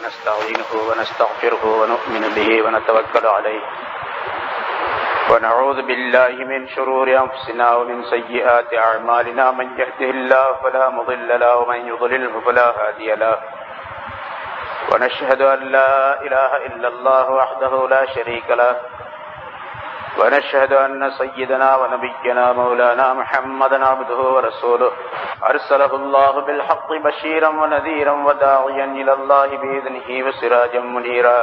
ونستعينه ونستغفره ونؤمن به ونتوكل عليه ونعوذ بالله من شرور أنفسنا ومن سيئات أعمالنا من يهده الله فلا مضل له ومن يضلله فلا هادي له ونشهد أن لا إله إلا الله وحده لا شريك له ونشهد أن سيدنا ونبينا مولانا محمدا عبده ورسوله أرسله الله بالحق بشيرا ونذيرا وداعيا إلى الله بإذنه وسراجا منيرا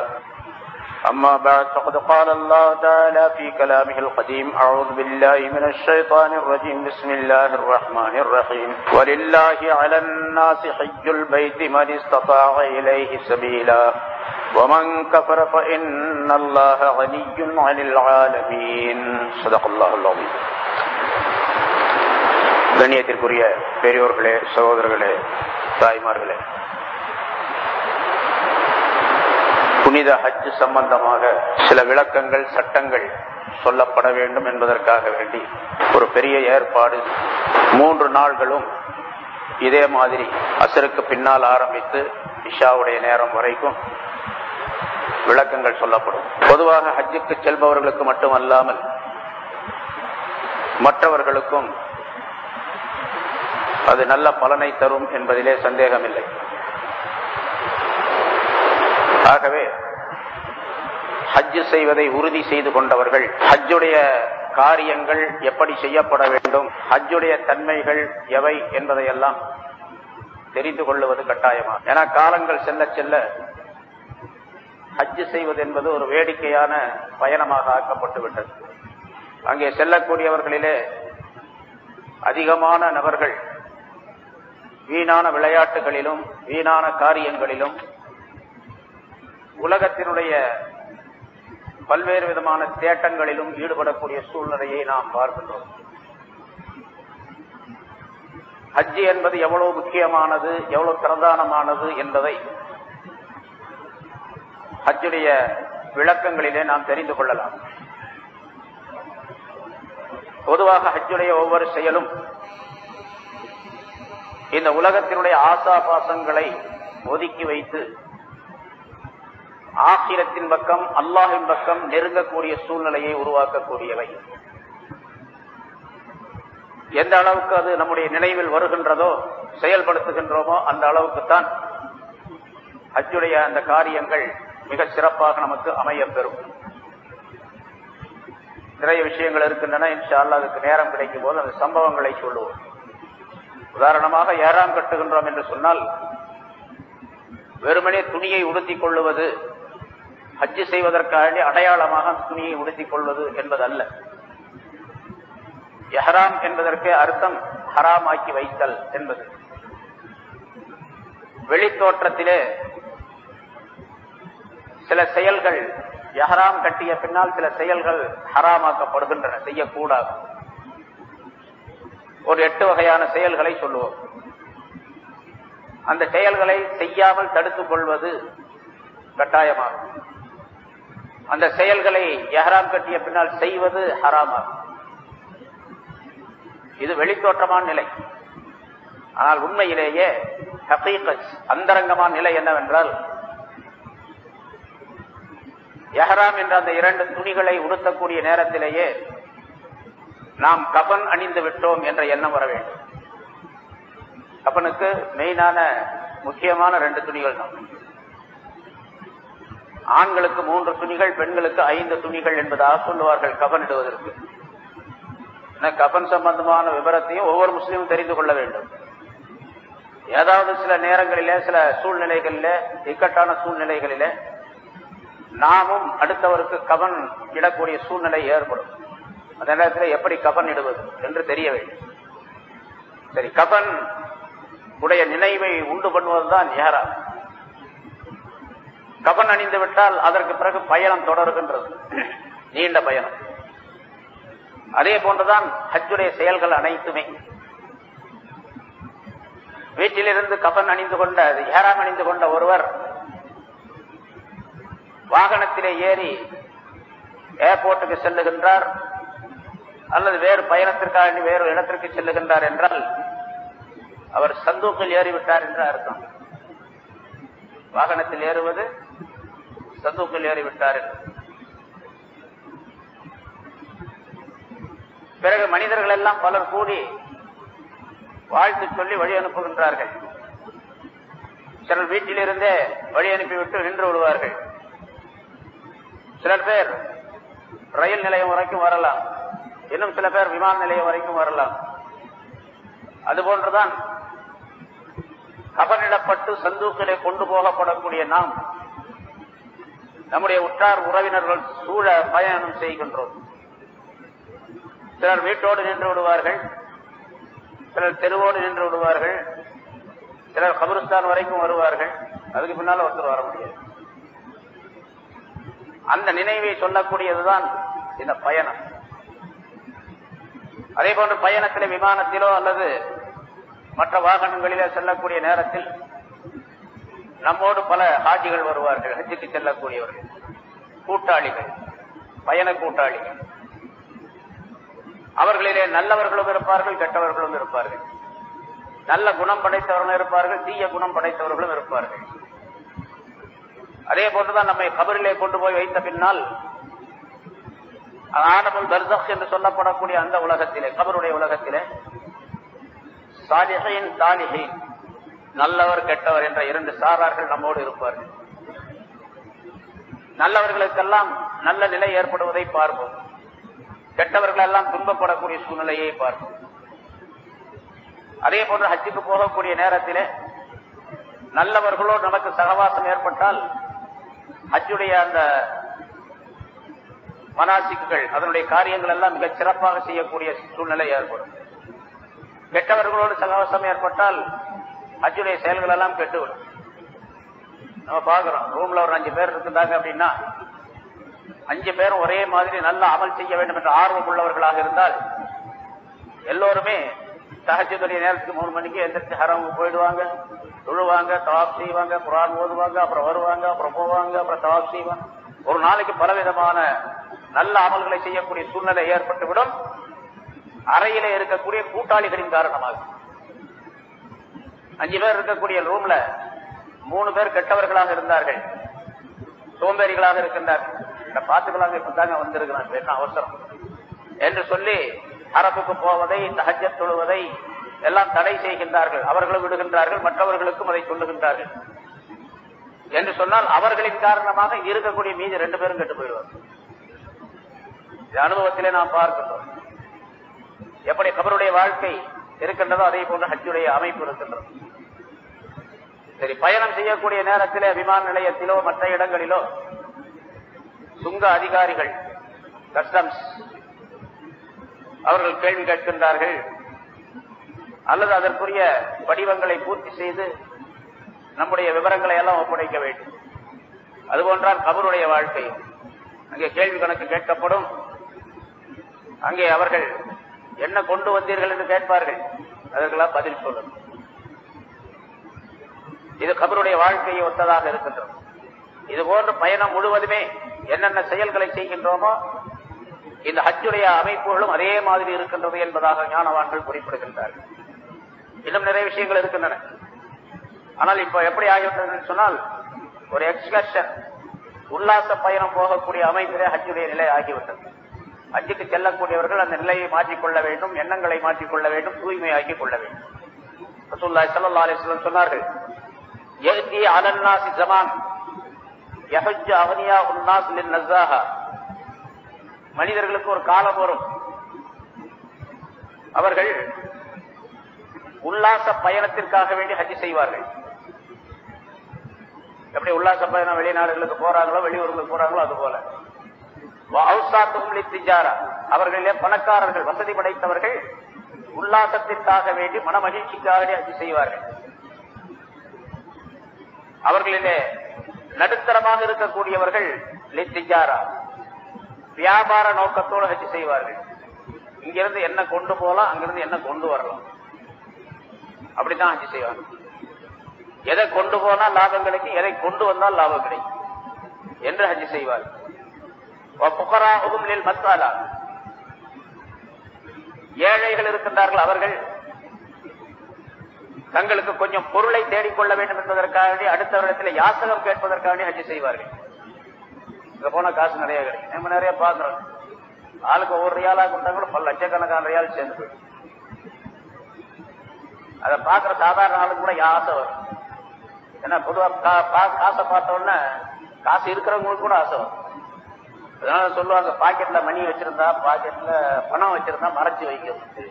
أما بعد فقد قال الله تعالى في كلامه القديم أعوذ بالله من الشيطان الرجيم بسم الله الرحمن الرحيم ولله على الناس حج البيت من استطاع إليه سبيلا ومن كفر فإن الله غني عن العالمين صدق الله العظيم. கண்ணியத்திற்குரிய பெரியோர்களே, சகோதரர்களே, தாய்மார்களே, புனித ஹஜ் சம்பந்தமாக சில விளக்கங்கள், சட்டங்கள் சொல்லப்பட வேண்டும் என்பதற்காக வேண்டி ஒரு பெரிய ஏற்பாடு. 3 நாள்களும் இதே மாதிரி அசருக்கு பின்னால் ஆரம்பித்து இஷாவுடைய நேரம் வரைக்கும் விளக்கங்கள் சொல்லப்படும். பொதுவாக ஹஜ்ஜுக்கு செல்பவர்களுக்கு மட்டுமல்லாமல் மற்றவர்களுக்கும் அது நல்ல பலனை தரும் என்பதிலே சந்தேகமில்லை. ஆகவே ஹஜ் செய்வதை உறுதி செய்து கொண்டவர்கள் ஹஜ்ஜுடைய காரியங்கள் எப்படி செய்யப்பட வேண்டும், ஹஜ்ஜுடைய தன்மைகள் எவை என்பதையெல்லாம் தெரிந்து கொள்வது கட்டாயமா. ஏன்னா காலங்கள் செல்ல செல்ல ஹஜ் செய்வது என்பது ஒரு வேடிக்கையான பயணமாக ஆக்கப்பட்டு விட்டது. அங்கே செல்லக்கூடியவர்களிலே அதிகமான நபர்கள் வீணான விளையாட்டுகளிலும் வீணான காரியங்களிலும் உலகத்தினுடைய பல்வேறு விதமான தேட்டங்களிலும் ஈடுபடக்கூடிய சூழ்நிலையை நாம் பார்க்கின்றோம். ஹஜ் என்பது எவ்வளவு முக்கியமானது, எவ்வளவு பிரதானமானது என்பதை ஹஜ்ஜுடைய விளக்கங்களிலே நாம் தெரிந்து கொள்ளலாம். பொதுவாக ஹஜ்ஜுடைய ஒவ்வொரு செயலும் இந்த உலகத்தினுடைய ஆசாபாசங்களை ஒதுக்கி வைத்து ஆகிரத்தின் பக்கம், அல்லாஹின் பக்கம் நெருங்கக்கூடிய சூழ்நிலையை உருவாக்கக்கூடியவை. எந்த அளவுக்கு அது நம்முடைய நினைவில் வருகின்றதோ, செயல்படுத்துகின்றோமோ, அந்த அளவுக்குத்தான் ஹஜ்ஜுடைய அந்த காரியங்கள் மிக சிறப்பாக நமக்கு அமையப் பெறும். நிறைய விஷயங்கள் இருக்கின்றன. இன்ஷா அல்லாஹ் அதுக்கு நேரம் கிடைக்கும் போது அந்த சம்பவங்களை சொல்லுவோம். உதாரணமாக ஏறாம் கட்டுகின்றோம் என்று சொன்னால் வெறுமனே துணியை உடுத்திக் கொள்ளுவது ஹஜ் செய்வதற்காக அடையாளமாக துணியை உடுத்திக் கொள்வது என்பதல்ல. எஹ்ராம் என்பதற்கு அர்த்தம் ஹராம் ஆக்கி வைத்தல் என்பது. வெளித்தோற்றத்திலே சில செயல்கள் எஹ்ராம் கட்டிய பின்னால் சில செயல்கள் ஹராமாக்கப்படுகின்றன, செய்யக்கூடாது. ஒரு 8 வகையான செயல்களை சொல்லுவோம். அந்த செயல்களை செய்யாமல் தடுத்துக் கொள்வது கட்டாயமாகும். அந்த செயல்களை எஹ்ராம் கட்டிய பின்னால் செய்வது ஹராமாகும். இது வெளித்தோற்றமான நிலை. ஆனால் உண்மையிலேயே ஹகீகத், அந்தரங்கமான நிலை என்னவென்றால், எஹ்ராம் என்ற அந்த 2 துணிகளை உடுத்தக்கூடிய நேரத்திலேயே நாம் கஃன் அணிந்து விட்டோம் என்ற எண்ணம் வர வேண்டும். கஃனுக்கு மெயினான முக்கியமான 2 துணிகள் தான். ஆண்களுக்கு 3 துணிகள், பெண்களுக்கு 5 துணிகள் என்பதாக சொல்லுவார்கள் கஃன் இடுவதற்கு. கஃன் சம்பந்தமான விவரத்தையும் ஒவ்வொரு முஸ்லீமும் தெரிந்து கொள்ள வேண்டும். ஏதாவது சில நேரங்களிலே, சில சூழ்நிலைகளிலே, இக்கட்டான சூழ்நிலைகளிலே நாமும் அடுத்தவருக்கு கஃன் இடக்கூடிய சூழ்நிலை ஏற்படும். அந்த நேரத்தில் எப்படி கஃன் இடுவது என்று தெரிய வேண்டும். சரி, கஃன் உடைய நினைவை உண்டு பண்ணுவதுதான் இஹ்ராம். கஃன் அணிந்து விட்டால் அதற்கு பிறகு பயணம் தொடர்கின்றது, நீண்ட பயணம். அதே போன்றுதான் ஹஜ்ஜுடைய செயல்கள் அனைத்துமே. வீட்டிலிருந்து கஃன் அணிந்து கொண்ட, இஹ்ராம் அணிந்து கொண்ட ஒருவர் வாகனத்திலே ஏறி ஏர்போர்ட்டுக்கு செல்லுகின்றார் அல்லது வேறு பயணத்திற்காக வேறு இடத்திற்கு செல்லுகின்றார் என்றால் அவர் சந்தூக்கில் ஏறிவிட்டார் என்று அர்த்தம். வாகனத்தில் ஏறுவது சந்தூக்கில் ஏறிவிட்டார்கள். பிறகு மனிதர்கள் எல்லாம் பலர் கூடி வாழ்த்து சொல்லி வழி அனுப்புகின்றார்கள். சிலர் வீட்டிலிருந்தே வழி அனுப்பிவிட்டு நின்று விடுவார்கள். சிலர் பேர் ரயில் நிலையம் வரைக்கும் வரலாம், இன்னும் சில பேர் விமான நிலையம் வரைக்கும் வரலாம். அதுபோன்றுதான் கபனிடப்பட்டு சந்தூக்கிலே கொண்டு போகப்படக்கூடிய நாம் நம்முடைய உற்றார் உறவினர்கள் சூழ பயணம் செய்கின்றோம். சிலர் வீட்டோடு நின்று விடுவார்கள், சிலர் தெருவோடு நின்று விடுவார்கள், சிலர் கபருஸ்தான் வரைக்கும் வருவார்கள். அதுக்கு பின்னால ஒருத்தர் வர முடியாது. அந்த நினைவை சொல்லக்கூடியதுதான் இந்த பயணம். அதே போன்று பயணத்திலே விமானத்திலோ அல்லது மற்ற வாகனங்களிலே செல்லக்கூடிய நேரத்தில் நம்மோடு பல ஹாஜிகள் வருவார்கள். ஹஜ்ஜுக்கு செல்லக்கூடியவர்கள், கூட்டாளிகள், பயண கூட்டாளிகள். அவர்களிலே நல்லவர்களும் இருப்பார்கள், கெட்டவர்களும் இருப்பார்கள். நல்ல குணம் படைத்தவர்களும் இருப்பார்கள், தீய குணம் படைத்தவர்களும் இருப்பார்கள். அதே போன்றுதான் நம்மை கபரிலே கொண்டு போய் வைத்த பின்னால் ஆலமுல் பர்ஸக் என்று சொல்லப்படக்கூடிய அந்த உலகத்திலே, கபருடைய உலகத்திலே சாலிஹீன் தாலிஹீன், நல்லவர் கெட்டவர் என்ற இரண்டு சாரார்கள் நம்மோடு இருப்பார்கள். நல்லவர்களுக்கெல்லாம் நல்ல நிலை ஏற்படுவதை பார்ப்போம், கெட்டவர்கள் எல்லாம் துன்பப்படக்கூடிய சூழ்நிலையை பார்ப்போம். அதே போன்று ஹஜ்ஜுக்கு போகக்கூடிய நேரத்திலே நல்லவர்களோடு நமக்கு சகவாசம் ஏற்பட்டால் ஹஜ்ஜுடைய அந்த மனாசிக்குகள், அதனுடைய காரியங்கள் எல்லாம் மிகச் சிறப்பாக செய்யக்கூடிய சூழ்நிலை ஏற்படும். கெட்டவர்களோடு சகவாசம் ஏற்பட்டால் ஹஜ்ஜுடைய செயல்கள் எல்லாம் கெட்டுவிடும். நம்ம பார்க்கிறோம், ரூம்ல ஒரு 5 பேர் இருந்தாங்க அப்படின்னா 5 பேரும் ஒரே மாதிரி நல்ல அமல் செய்ய வேண்டும் என்ற ஆர்வம் உள்ளவர்களாக இருந்தால் எல்லோருமே தஹஜ்ஜுடைய நேரத்துக்கு 3 மணிக்கு எந்திரிச்சு ஹரமுக்கு போயிடுவாங்க, தொழுவாங்க, தவாப் செய்வாங்க, குர்ஆன் ஓதுவாங்க, அப்புறம் வருவாங்க, அப்புறம் போவாங்க, அப்புறம் தவாப் செய்வாங்க. ஒரு நாளைக்கு பலவிதமான நல்ல அமல்களை செய்யக்கூடிய சூழ்நிலை ஏற்பட்டுவிடும். அறையிலே இருக்கக்கூடிய கூட்டாளிகளின் காரணமாக 5 பேர் இருக்கக்கூடிய ரூம்ல 3 பேர் கெட்டவர்களாக இருந்தார்கள், சோம்பேறிகளாக இருக்கின்றார்கள். பார்த்துக்கலாங்க, இப்பதாங்க வந்திருக்கிறாங்க, என்ன அவசரம் என்று சொல்லி அரபுக்கு போவதை, தஹஜ்ஜத் தொழுவதை எல்லாம் தடை செய்கின்றார்கள். அவர்களும் விடுகின்றார்கள், மற்றவர்களுக்கும் அதை சொல்லுகின்றார்கள். என்று சொன்னால் அவர்களின் காரணமாக இருக்கக்கூடிய மீதி 2 பேரும் கெட்டு போயிடுவார்கள். இந்த அனுபவத்திலே நாம் பார்க்கின்றோம். எப்படி கபருடைய வாழ்க்கை இருக்கின்றதோ அதே போன்ற ஹஜ்ஜுடைய அமைப்பு இருக்கின்றது. சரி, பயணம் செய்யக்கூடிய நேரத்திலே விமான நிலையத்திலோ மற்ற இடங்களிலோ சுங்க அதிகாரிகள், கஸ்டம்ஸ் அவர்கள் கேள்வி கேட்கின்றார்கள், அல்லது அதற்குரிய படிவங்களை பூர்த்தி செய்து நம்முடைய விவரங்களை எல்லாம் ஒப்படைக்க வேண்டும். அதுபோன்றால் கபருடைய வாழ்க்கை, அங்கே கேள்வி கணக்கு கேட்கப்படும். அங்கே அவர்கள் என்ன கொண்டு வந்தீர்கள் என்று கேட்பார்கள், அதற்கெல்லாம் பதில் சொல்லணும். இது கபருடைய வாழ்க்கையை ஒத்ததாக இருக்கின்றது. இது போன்ற பயணம் முழுவதுமே என்னென்ன செயல்களை செய்கின்றோமோ இந்த ஹஜ்ஜுடைய அமைப்புகளும் அதே மாதிரி இருக்கின்றது என்பதாக ஞானவான்கள் குறிப்பிடுகின்றார்கள். இன்னும் நிறைய விஷயங்கள் இருக்கின்றன. ஆனால் இப்ப எப்படி ஆகிவிட்டது சொன்னால், ஒரு எக்ஸ்கர்ஷன், உல்லாச பயணம் போகக்கூடிய அமைப்பிலே ஹஜ்ஜுடைய நிலை ஆகிவிட்டது. ஹஜ்ஜுக்கு செல்லக்கூடியவர்கள் அந்த நிலையை மாற்றிக்கொள்ள வேண்டும், எண்ணங்களை மாற்றிக்கொள்ள வேண்டும், தூய்மையாக்கிக் கொள்ள வேண்டும். ரசூலுல்லாஹி ஸல்லல்லாஹு அலைஹி வஸல்லம் சொன்னார்கள், யஅதி அலன் நாஸி ஸமான் யஹஜ்ஜு அக்னியாஉன் நாஸ் லின்னஸாஹா. மனிதர்களுக்கு ஒரு காலம் வரும், அவர்கள் உல்லாச பயணத்திற்காக வேண்டி ஹஜ் செய்வார்கள். எப்படி உல்லாச பயணம் வெளிநாடுகளுக்கு போறாங்களோ, வெளியூர்களுக்கு போறாங்களோ, அது போல அவர்களிலே பணக்காரர்கள், வசதி படைத்தவர்கள் உல்லாசத்திற்காக வேண்டி, மன மகிழ்ச்சிக்காக ஹஜ் செய்வார்கள். அவர்களிலே நடுத்தரமாக இருக்கக்கூடியவர்கள் லித்திஜாரா, வியாபார நோக்கத்தோடு ஹஜ் செய்வார்கள். இங்கிருந்து என்ன கொண்டு போகலாம், அங்கிருந்து என்ன கொண்டு வரலாம், அப்படித்தான் ஹஜ் செய்வாங்க. எதை கொண்டு போனால் லாபம் கிடைக்கும், எதை கொண்டு வந்தால் லாபம் கிடைக்கும் என்று ஹஜ் செய்வார். ஏழைகள் இருக்கின்றார்கள், அவர்கள் தங்களுக்கு கொஞ்சம் பொருளை தேடிக்கொள்ள வேண்டும் என்பதற்காக அடுத்தவரிடத்தில் யாசகம் கேட்பதற்காக ஹஜ் செய்வார்கள். இங்க போன காசு நிறைய கிடைக்கும். நம்ம நிறைய பாக்குறோம், ஆளுக்கு ஒரு ரியாலா கொடுத்தாங்களும் பல லட்சக்கணக்கான ரியால் சேர்ந்து அதை பாக்குற சாதாரண ஆளுக்கு கூட ஆசை வரும். ஏன்னா பொதுவா காசை பார்த்த உடனே காசு இருக்கிறவங்களுக்கு கூட ஆசை வரும். அதனால சொல்லுவாங்க, பாக்கெட்ல மணி வச்சிருந்தா, பாக்கெட்ல பணம் வச்சிருந்தா மறைச்சு வைக்கிறது,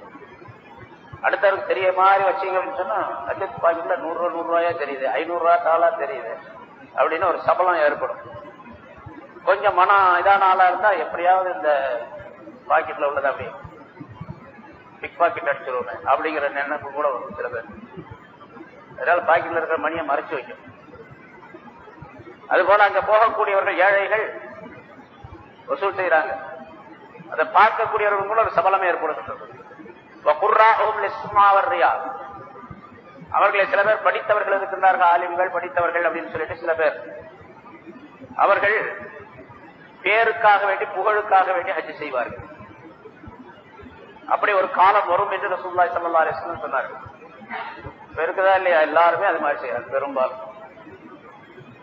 அடுத்தவருக்கு தெரிய மாதிரி வச்சீங்க அப்படின்னு சொன்னா லட்சத்து பாக்கெட்ல 100 ரூபாயா தெரியுது, 500 ரூபாய் தாளா தெரியுது அப்படின்னு ஒரு சபலம் ஏற்படும். கொஞ்சம் மனம் இதான ஆளா இருந்தா எப்படியாவது இந்த பாக்கெட்ல உள்ளது அப்படி பிக் பாக்கெட் அடிச்சிருவோம் அப்படிங்கிற நினைப்பு கூட வரும் சில பேர். அதனால பாக்கெட்ல இருக்கிற மணியை மறைச்சு வைக்கும். அதுபோல அங்க போகக்கூடியவர்கள் ஏழைகள் வசூல் செய்யறாங்க, அதை பார்க்கக்கூடியவர்கள் கூட ஒரு சபலம் ஏற்படுகின்றது. அவர்களை சில பேர் படித்தவர்கள் இருக்கின்றார்கள், ஆலிம்கள் படித்தவர்கள் அப்படின்னு சொல்லிட்டு சில பேர் அவர்கள் பேருக்காக வேண்டி புகழுக்காக வேண்டி ஹஜ் செய்வார்கள். அப்படி ஒரு காலம் வரும் என்று ரசூலுல்லாஹி ஸல்லல்லாஹு அலைஹி வஸல்லம் சொன்னார்கள். இருக்குதா இல்லையா? எல்லாருமே அது மாதிரி செய்யறாங்க. பெரும்பாலும்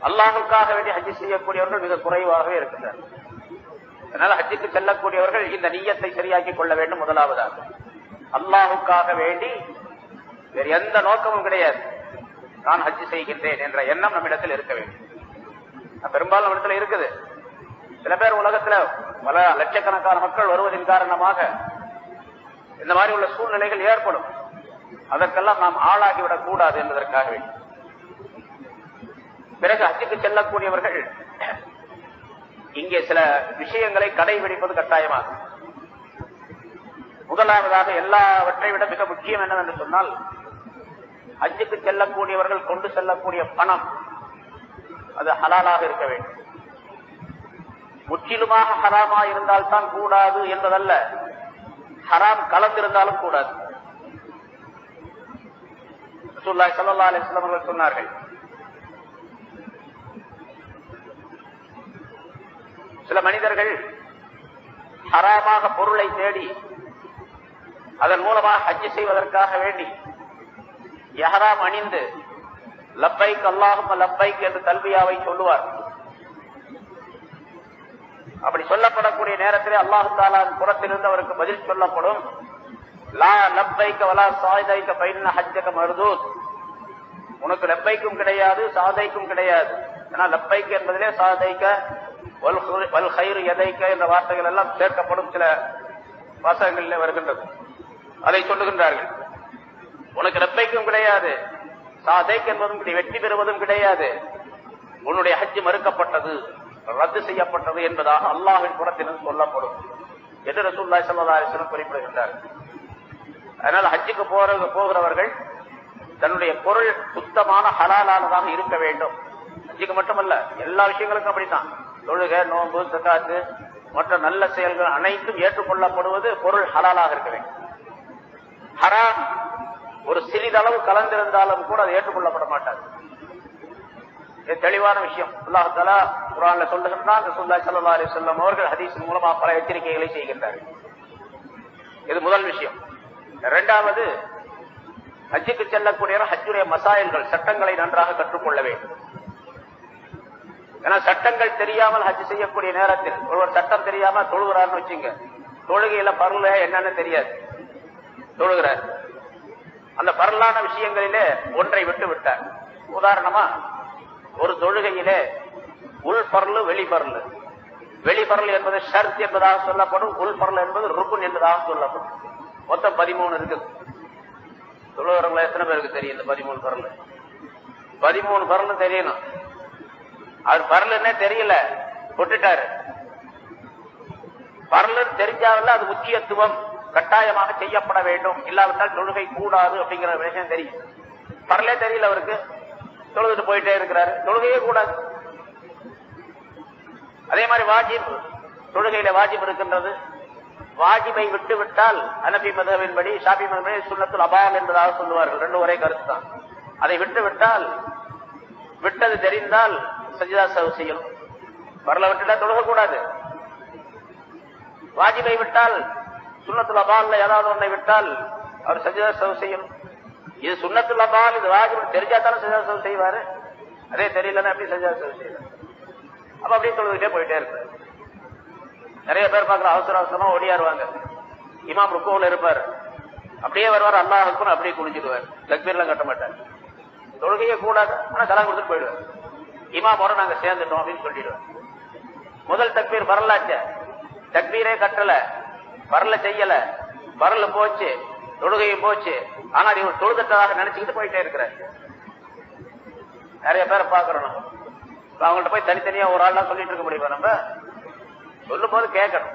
அல்லாஹுக்காக வேண்டி ஹஜ் செய்யக்கூடியவர்கள் மிக குறைவாகவே இருக்கின்றனர். அதனால ஹஜ்ஜுக்கு செல்லக்கூடியவர்கள் இந்த நிய்யத்தை சரியாக்கிக் கொள்ள வேண்டும். முதலாவதாக அல்லாஹுக்காக வேண்டி வேறு எந்த நோக்கமும் கிடையாது, நான் ஹஜ் செய்கின்றேன் என்ற எண்ணம் நம்மிடத்தில் இருக்க வேண்டும். பெரும்பாலும் நம்மிடத்தில் இருக்குது. சில பேர் உலகத்துல பல லட்சக்கணக்கான மக்கள் வருவதன் காரணமாக இந்த மாதிரி உள்ள சூழ்நிலைகள் ஏற்படும். அதற்கெல்லாம் நாம் ஆளாகிவிடக் கூடாது என்பதற்காக வேண்டும். பிறகு ஹஜ்ஜுக்கு செல்லக்கூடியவர்கள் இங்கே சில விஷயங்களை கடைபிடிப்பது கட்டாயமாகும். முதலாவதாக எல்லாவற்றை விட மிக முக்கியம் என்னவென்று சொன்னால், ஹஜ்ஜுக்கு செல்லக்கூடியவர்கள் கொண்டு செல்லக்கூடிய பணம் அது ஹலாலாக இருக்க வேண்டும். முற்றிலுமாக ஹராமா இருந்தால்தான் கூடாது என்பதல்ல, ஹராம் கலந்திருந்தாலும் கூடாது. ரசூலுல்லாஹி ஸல்லல்லாஹு அலைஹி வஸல்லம் அவர்கள் சொன்னார்கள், சில மனிதர்கள் ஹராமாக பொருளை தேடி அதன் மூலமாக ஹஜ் செய்வதற்காக வேண்டி இஹ்ராம் அணிந்து லப்பைக் அல்லாஹும்ம லப்பைக் என்று தல்பியாவை சொல்லுவார். அப்படி சொல்லப்படக்கூடிய நேரத்திலே அல்லாஹ் தஆலா புறத்திலிருந்து அவருக்கு பதில் சொல்லப்படும், லா லப்பைக வலா சாதைக ஃபைன்ன ஹஜ்ஜக மர்தூத். உனக்கு லப்பைக்கும் கிடையாது, சாதைக்கும் கிடையாது. ஏன்னா லப்பைக் என்பதிலே சாதைக வல் கைரு எதைக்க என்ற வார்த்தைகள் எல்லாம் சேர்க்கப்படும். சில வாசகங்களில் வருகின்றது, அதை சொல்லுகின்றார்கள். உனக்கு லப்பைக்கும் கிடையாது, சாதைக் என்பதும் வெற்றி பெறுவதும் கிடையாது, உன்னுடைய ஹஜ் மறுக்கப்பட்டது, ரத்து செய்யப்பட்டது என்பதாக அல்லாஹ்வின் புறத்திலிருந்து சொல்லப்படும் என்று ரசூலுல்லாஹி ஸல்லல்லாஹு அலைஹி வஸல்லம் குறிப்பிடுகின்றார்கள். அதனால் ஹஜ்ஜுக்கு போகிறவர்கள் தன்னுடைய பொருள் சுத்தமான ஹலாலானதாக இருக்க வேண்டும். ஹஜ்ஜுக்கு மட்டுமல்ல, எல்லா விஷயங்களுக்கும் அப்படித்தான். தொழுகை, நோன்பு, ஜகாத்து மற்ற நல்ல செயல்கள் அனைத்தும் ஏற்றுக்கொள்ளப்படுவது பொருள் ஹலாலாக இருக்க வேண்டும். ஹராம் ஒரு சிறிதளவு கலந்திருந்தாலும் கூட அது ஏற்றுக்கொள்ளப்பட மாட்டாது. இது தெளிவான விஷயம். அல்லாஹ் தஆலா குர்ஆன்ல சொல்லுகின்றான், ரசூலுல்லாஹி ஸல்லல்லாஹு அலைஹி வஸல்லம் அவர்கள் ஹதீஸின் மூலமாக பல எச்சரிக்கைகளை செய்கின்றார்கள். இது முதல் விஷயம். இரண்டாவது, ஹஜ்ஜுக்கு செல்லக்கூடிய ஹஜ்ஜுடைய மசாயில்கள், சட்டங்களை நன்றாக கற்றுக்கொள்ள வேண்டும். ஏன்னா சட்டங்கள் தெரியாமல் ஹஜ் செய்யக்கூடிய நேரத்தில் ஒருவர் சட்டம் தெரியாம தொழுகிறார்னு வச்சுங்க, தொழுகையில பருள என்னன்னு தெரியாது, தொழுகிறார். அந்த பரலான விஷயங்களிலே ஒன்றை விட்டு விட்டார். உதாரணமா, ஒரு தொழுகையிலே உள் பரலு வெளி பரலு, வெளி பரல் என்பது ஷர்த் என்பதாக சொல்லப்படும், உள் பரல் என்பது ருக்குன் என்பதாக சொல்லப்படும். மொத்தம் 13 இருக்குது. தொழுகிறவங்களை எத்தனை பேருக்கு தெரியும்? இந்த 13 பரல், 13 பரல் தெரியணும். அவர் பரலுன்னே தெரியல, விட்டுட்டாரு. பரலு தெரிஞ்சாவில் அது முக்கியத்துவம் கட்டாயமாக செய்யப்பட வேண்டும், இல்லாவிட்டால் தொழுகை கூடாது அப்படிங்கிற விஷயம் தெரியும். பரலே தெரியல அவருக்கு, தொழுதுட்டு போயிட்டே இருக்கிறாரு, தொழுகையே கூடாது. அதே மாதிரி வாஜிப், தொழுகையில வாஜிப் இருக்கின்றது. வாஜிபை விட்டு விட்டால் ஹனபி மذஹபின்படி, ஷாஃபி மذஹபின்படி சுன்னத்துல் அபால் என்பதாக சொல்லுவார்கள். ரெண்டு ஒரே கருத்து தான். அதை விட்டு விட்டால், விட்டது தெரிந்தால் சஜ்தா சஹ்வு செய்யணும். பரல விட்டுட்டா தொழுக கூடாது. வாஜிபை விட்டால், சுன்னத்துல் அபால்ல ஏதாவது ஒன்றை விட்டால் அவர் சஜ்தா சஹ்வு செய்யணும். இது சுன்னத்துல்லாஹ், இது வாஜிப் தெரிஞ்சாத்தானே சஜதா செய்வாரு. அதே தெரியலன்னா எப்படி சஜதா செய்வார்? அப்ப அப்படியே தொழுதுகிட்டே போயிட்டே இருப்பாரு. நிறைய பேர் பார்க்கற அவசர அவசரமா ஓடியாருவாங்க. இமாம் ருக்குல இருப்பாரு, அப்படியே வருவார், அல்லாஹ் அக்பர் அப்படியே குளிச்சுடுவார், தக்பீர்லாம் கட்ட மாட்டார். தொழுகையே கூடாது, ஆனா சலாம் கொடுத்துட்டு போயிடுவார். இமாம் வர நாங்க சேர்ந்துட்டோம் அப்படின்னு சொல்லிடுவார். முதல் தக்பீர் வரலாச்ச, தக்பீரே கட்டல, வரல செய்யல, வரல போச்சு, தொழுகையும் போச்சு, ஆனா இவர் தொழுதட்டதாக நினைச்சுக்கிட்டு போயிட்டே இருக்கிறார். நிறைய பேரை பாக்குறோம். அவங்கள்ட்ட போய் தனித்தனியா ஒரு ஆள் சொல்லிட்டு இருக்க முடியுமா? நம்ம சொல்லும் போது கேட்கணும்,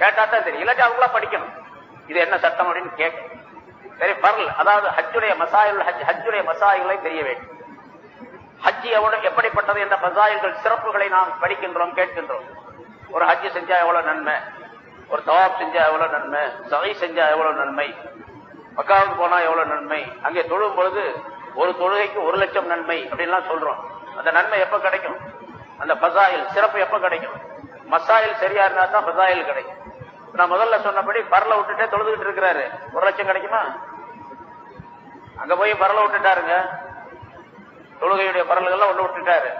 கேட்டாதான் தெரியும். இல்லாட்டி அவங்களா படிக்கணும், இது என்ன சட்டம் அப்படின்னு கேட்கணும். சரி, பரல், அதாவது ஹஜ்ஜுடைய மசாயில், ஹஜ்ஜுடைய மசாயில்களை தெரிய வேண்டும். ஹஜ் எப்படிப்பட்டது என்ற மசாயில்கள், சிறப்புகளை நாம் படிக்கின்றோம், கேட்கின்றோம். ஒரு ஹஜ் செஞ்சா எவ்வளவு நன்மை, ஒரு தவாப் செஞ்சா எவ்வளவு நன்மை, சகை செஞ்சா எவ்வளவு நன்மை, மக்காவுக்கு போனா எவ்வளவு நன்மை, அங்கே தொழும் பொழுது ஒரு தொழுகைக்கு 1,00,000 நன்மை அப்படின்லாம் சொல்றோம். அந்த நன்மை எப்ப கிடைக்கும்? அந்த பசாயில் சிறப்பு எப்ப கிடைக்கும்? மசாயில் சரியா இருந்தா தான் பசாயில் கிடைக்கும். நான் முதல்ல சொன்னபடி பரல விட்டுட்டே தொழுதுகிட்டு இருக்கிறாரு, 1,00,000 கிடைக்குமா? அங்க போய் பரல விட்டுட்டாருங்க, தொழுகையுடைய பரல்கள்லாம் ஒண்ணு விட்டுட்டாரு,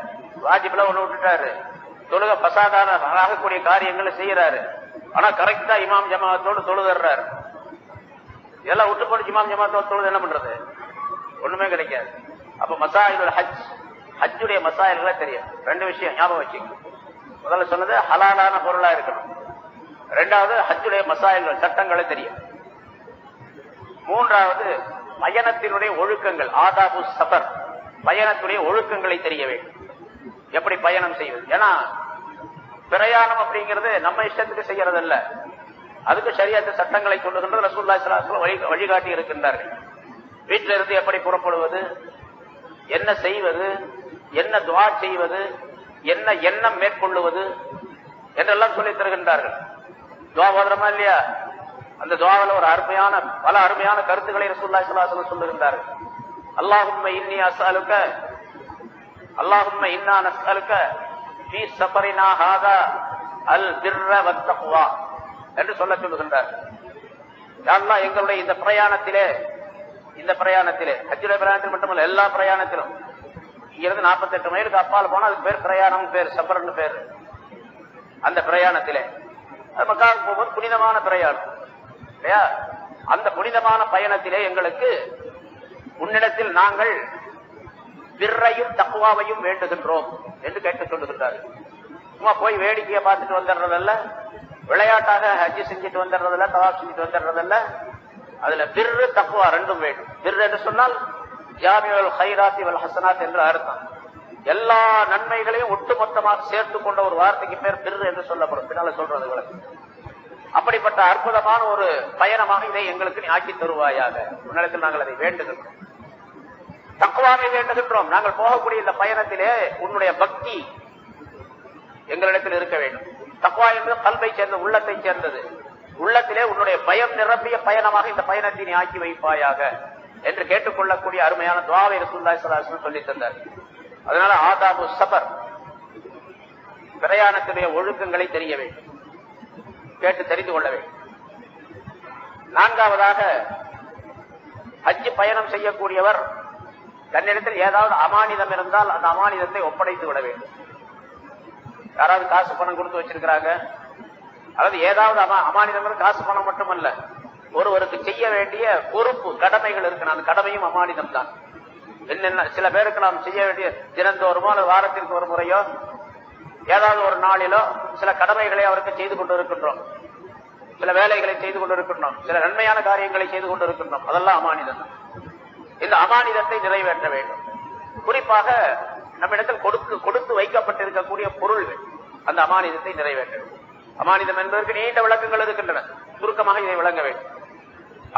வாஜிப்ல ஒண்ணு விட்டுட்டாரு, தொழுகை பசாதான ஆகக்கூடிய காரியங்களை செய்யறாரு. ஆனா கரெக்டா இமாம் ஜமாத்தோடு தொழுதுறாரு. இதெல்லாம் விட்டு போட்டு இமாம் ஜமாத்தோடு தொழுது என்ன பண்றது? ஒண்ணுமே கிடைக்காது. அப்ப மசாயிலுல் ஹஜ், ஹஜ்ஜுடைய மசாயில்களை தெரியும். ரெண்டு விஷயம் ஞாபகம் வச்சுக்கணும். முதல்ல சொன்னது ஹலாலான பொருளா இருக்கணும். ரெண்டாவது ஹஜ்ஜுடைய மசாயில்கள், சட்டங்களை தெரியும். மூன்றாவது பயணத்தினுடைய ஒழுக்கங்கள், ஆதாபு சஃபர், பயணத்துடைய ஒழுக்கங்களை தெரிய வேண்டும். எப்படி பயணம் செய்வது? ஏன்னா பிரயாணம் அப்படிங்கிறது நம்ம இஷ்டத்துக்கு செய்யறது அல்ல, அதுக்கு ஷரியத்து சட்டங்களை சொல்லுகின்றது. ரசூலுல்லாஹி ஸல்லல்லாஹு அலைஹி வஸல்லம் வழிகாட்டி இருக்கின்றார்கள். வீட்டில இருந்து எப்படி புறப்படுவது, என்ன செய்வது, என்ன துஆ செய்வது, என்ன எண்ணம் மேற்கொள்ளுவது என்றெல்லாம் சொல்லி தருகின்றார்கள். துஆ ஓதுறோமா இல்லையா? அந்த துஆவில் ஒரு அருமையான, பல அருமையான கருத்துக்களை ரசூலுல்லாஹி ஸல்லல்லாஹு அலைஹி வஸல்லம் சொல்லுகின்றார்கள். அல்லாஹும்ம இன்னி அஸ்அலுக, அல்லாஹும்ம இன்னா நஸ்அலுக ஃபீ ஸஃபரினா ஹாதா அல் பிர்ர வத் தக்வா என்று சொல்ல சொல்லுகின்றார்கள். யா அல்லாஹ், எங்களுடைய இந்த பிரயாணத்திலே, இந்த பிரயாணத்திலே, ஹஜ்ஜுடைய பிரயாணத்தில் மட்டுமல்ல, எல்லா பிரயாணத்திலும், இங்கிருந்து 48 மைலுக்கு அப்பால் போனா அதுக்கு பேர் பிரயாணம், பேர் சஃபர்னு பேர். அந்த பிரயாணத்திலே மக்காவுக்கு போகும்போது புனிதமான பிரயாணம் இல்லையா? அந்த புனிதமான பயணத்திலே எங்களுக்கு உன்னிடத்தில் நாங்கள் பிர்ரையும் தக்வாவையும் வேண்டுகின்றோம் என்று கேட்க சொல்லுகின்றார்கள். சும்மா போய் வேடிக்கையை பார்த்துட்டு வந்துடுறதல்ல, விளையாட்டாக ஹஜ் செஞ்சுட்டு வந்துடுறதில்ல, தவாப் செஞ்சுட்டு வந்துடுறதில்ல. அதுல பிர்ரு தக்வா ரெண்டும் வேண்டும். பிர் என்று சொன்னால் ஜாமிஉல் கைராத்தி வல் ஹஸனாத் என்று அர்த்தம். எல்லா நன்மைகளையும் ஒட்டுமொத்தமாக சேர்த்து கொண்ட ஒரு வார்த்தைக்கு பேர் பிர் என்று சொல்லப்படும். பின்னால சொல்றது. அப்படிப்பட்ட அற்புதமான ஒரு பயணமாக இதை எங்களுக்கு நீ ஆக்கி தருவாயாக. உன்னிடத்தில் நாங்கள் அதை வேண்டுகின்றோம், தக்வாவை வேண்டுகின்றோம். நாங்கள் போகக்கூடிய இந்த பயணத்திலே உன்னுடைய பக்தி எங்களிடத்தில் இருக்க வேண்டும். தக்வா என்பது கல்வை சேர்ந்த, உள்ளத்தை சேர்ந்தது. உள்ளத்திலே உன்னுடைய பயம் நிரம்பிய பயணமாக இந்த பயணத்தை நீ ஆக்கி வைப்பாயாக என்று கேட்டுக்கொள்ளக்கூடிய அருமையான துஆவை ரசூலுல்லாஹி ஸல்லல்லாஹு அலைஹி வஸல்லம் சொல்லி தந்தார். அதனால ஆதாபு சஃபர், பிரயாணத்துடைய ஒழுக்கங்களை தெரிய வேண்டும், கேட்டு தெரிந்து கொள்ள வேண்டும். நான்காவதாக, ஹஜ் பயணம் செய்யக்கூடியவர் தன்னிடத்தில் ஏதாவது அமானிதம் இருந்தால் அந்த அமானிதத்தை ஒப்படைத்து விட வேண்டும். யாராவது காசு பணம் கொடுத்து வச்சிருக்கிறாங்க, அதாவது ஏதாவது அமானிதம், காசு பணம் மட்டுமல்ல, ஒருவருக்கு செய்ய வேண்டிய பொறுப்பு, கடமைகள் இருக்கு. அந்த கடமையும் அமானிதம் தான். என்னென்ன சில பேருக்கு நாம் செய்ய வேண்டிய, தினந்தோறுமோ வாரத்திற்கு ஒரு முறையோ ஏதாவது ஒரு நாளிலோ சில கடமைகளை அவருக்கு செய்து கொண்டு இருக்கின்றோம், சில வேலைகளை செய்து கொண்டு இருக்கின்றோம், சில நன்மையான காரியங்களை செய்து கொண்டு இருக்கின்றோம். அதெல்லாம் அமானிதம். இந்த அமானிதத்தை நிறைவேற்ற வேண்டும். குறிப்பாக நம்மிடத்தில் கொடுத்து வைக்கப்பட்டிருக்கக்கூடிய பொருள்கள், அந்த அமானிதத்தை நிறைவேற்ற வேண்டும். அமானிதம் என்பதற்கு நீண்ட விளக்கங்கள் இருக்கின்றன, சுருக்கமாக இதை விளங்க வேண்டும்.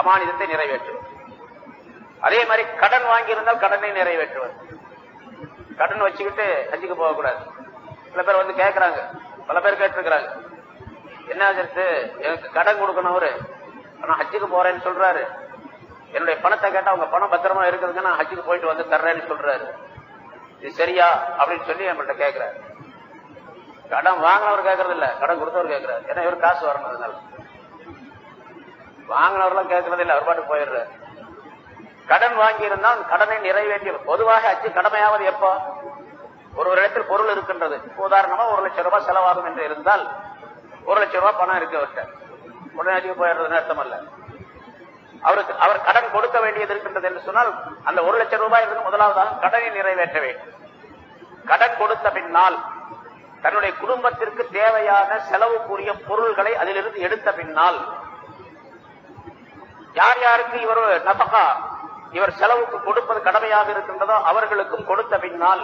அமானிதத்தை நிறைவேற்றுவது. அதே மாதிரி கடன் வாங்கியிருந்தால் கடனை நிறைவேற்றுவது. கடன் வச்சுக்கிட்டு ஹஜ்ஜுக்கு போகக்கூடாது. சில பேர் வந்து கேட்கிறாங்க, பல பேர் கேட்டிருக்கிறாங்க, என்ன எனக்கு கடன் கொடுக்கணும், அவரு நான் ஹஜ்ஜுக்கு போறேன்னு சொல்றாரு, என்னுடைய பணத்தை கேட்டா உங்க பணம் பத்திரமா இருக்குதுங்க, நான் ஹஜ்ஜுக்கு போயிட்டு வந்து தர்றேன்னு சொல்றாரு, இது சரியா அப்படின்னு சொல்லி நம்மள்ட்ட கேட்கிறாரு. கடன் வாங்கினவர் கேட்கறது இல்ல, கடன் கொடுத்தவர் கேட்கிறாரு. ஏன்னா இவர் காசு வரணும், அதனால வாங்கினவர்லாம் கேட்கறது இல்லை, அவர் பாட்டு போயிடுறாரு. கடன் வாங்கி இருந்தால் கடனை நிறைவேற்றி. பொதுவாக ஹஜ்ஜு கடமையாவது எப்போ? ஒரு இடத்தில் பொருள் இருக்கின்றது, உதாரணமா 1 லட்சம் ரூபாய் செலவாகும் என்று இருந்தால் 1 லட்சம் ரூபாய் பணம் இருக்கு அவர்கிட்ட, உடனே ஹஜ்ஜுக்கு போயிடுறதுன்னு அர்த்தம் அல்ல. அவர் கடன் கொடுக்க வேண்டியது இருக்கின்றது என்று சொன்னால் அந்த 1 லட்சம் ரூபாய் இருந்து முதலாவதாக கடனை நிறைவேற்ற வேண்டும். கடன் கொடுத்த பின்னால் தன்னுடைய குடும்பத்திற்கு தேவையான செலவுக்குரிய பொருள்களை அதிலிருந்து எடுத்த பின்னால் யார் யாருக்கு இவர் நபகா இவர் செலவுக்கு கொடுப்பது கடமையாக இருக்கின்றதோ அவர்களுக்கும் கொடுத்த பின்னால்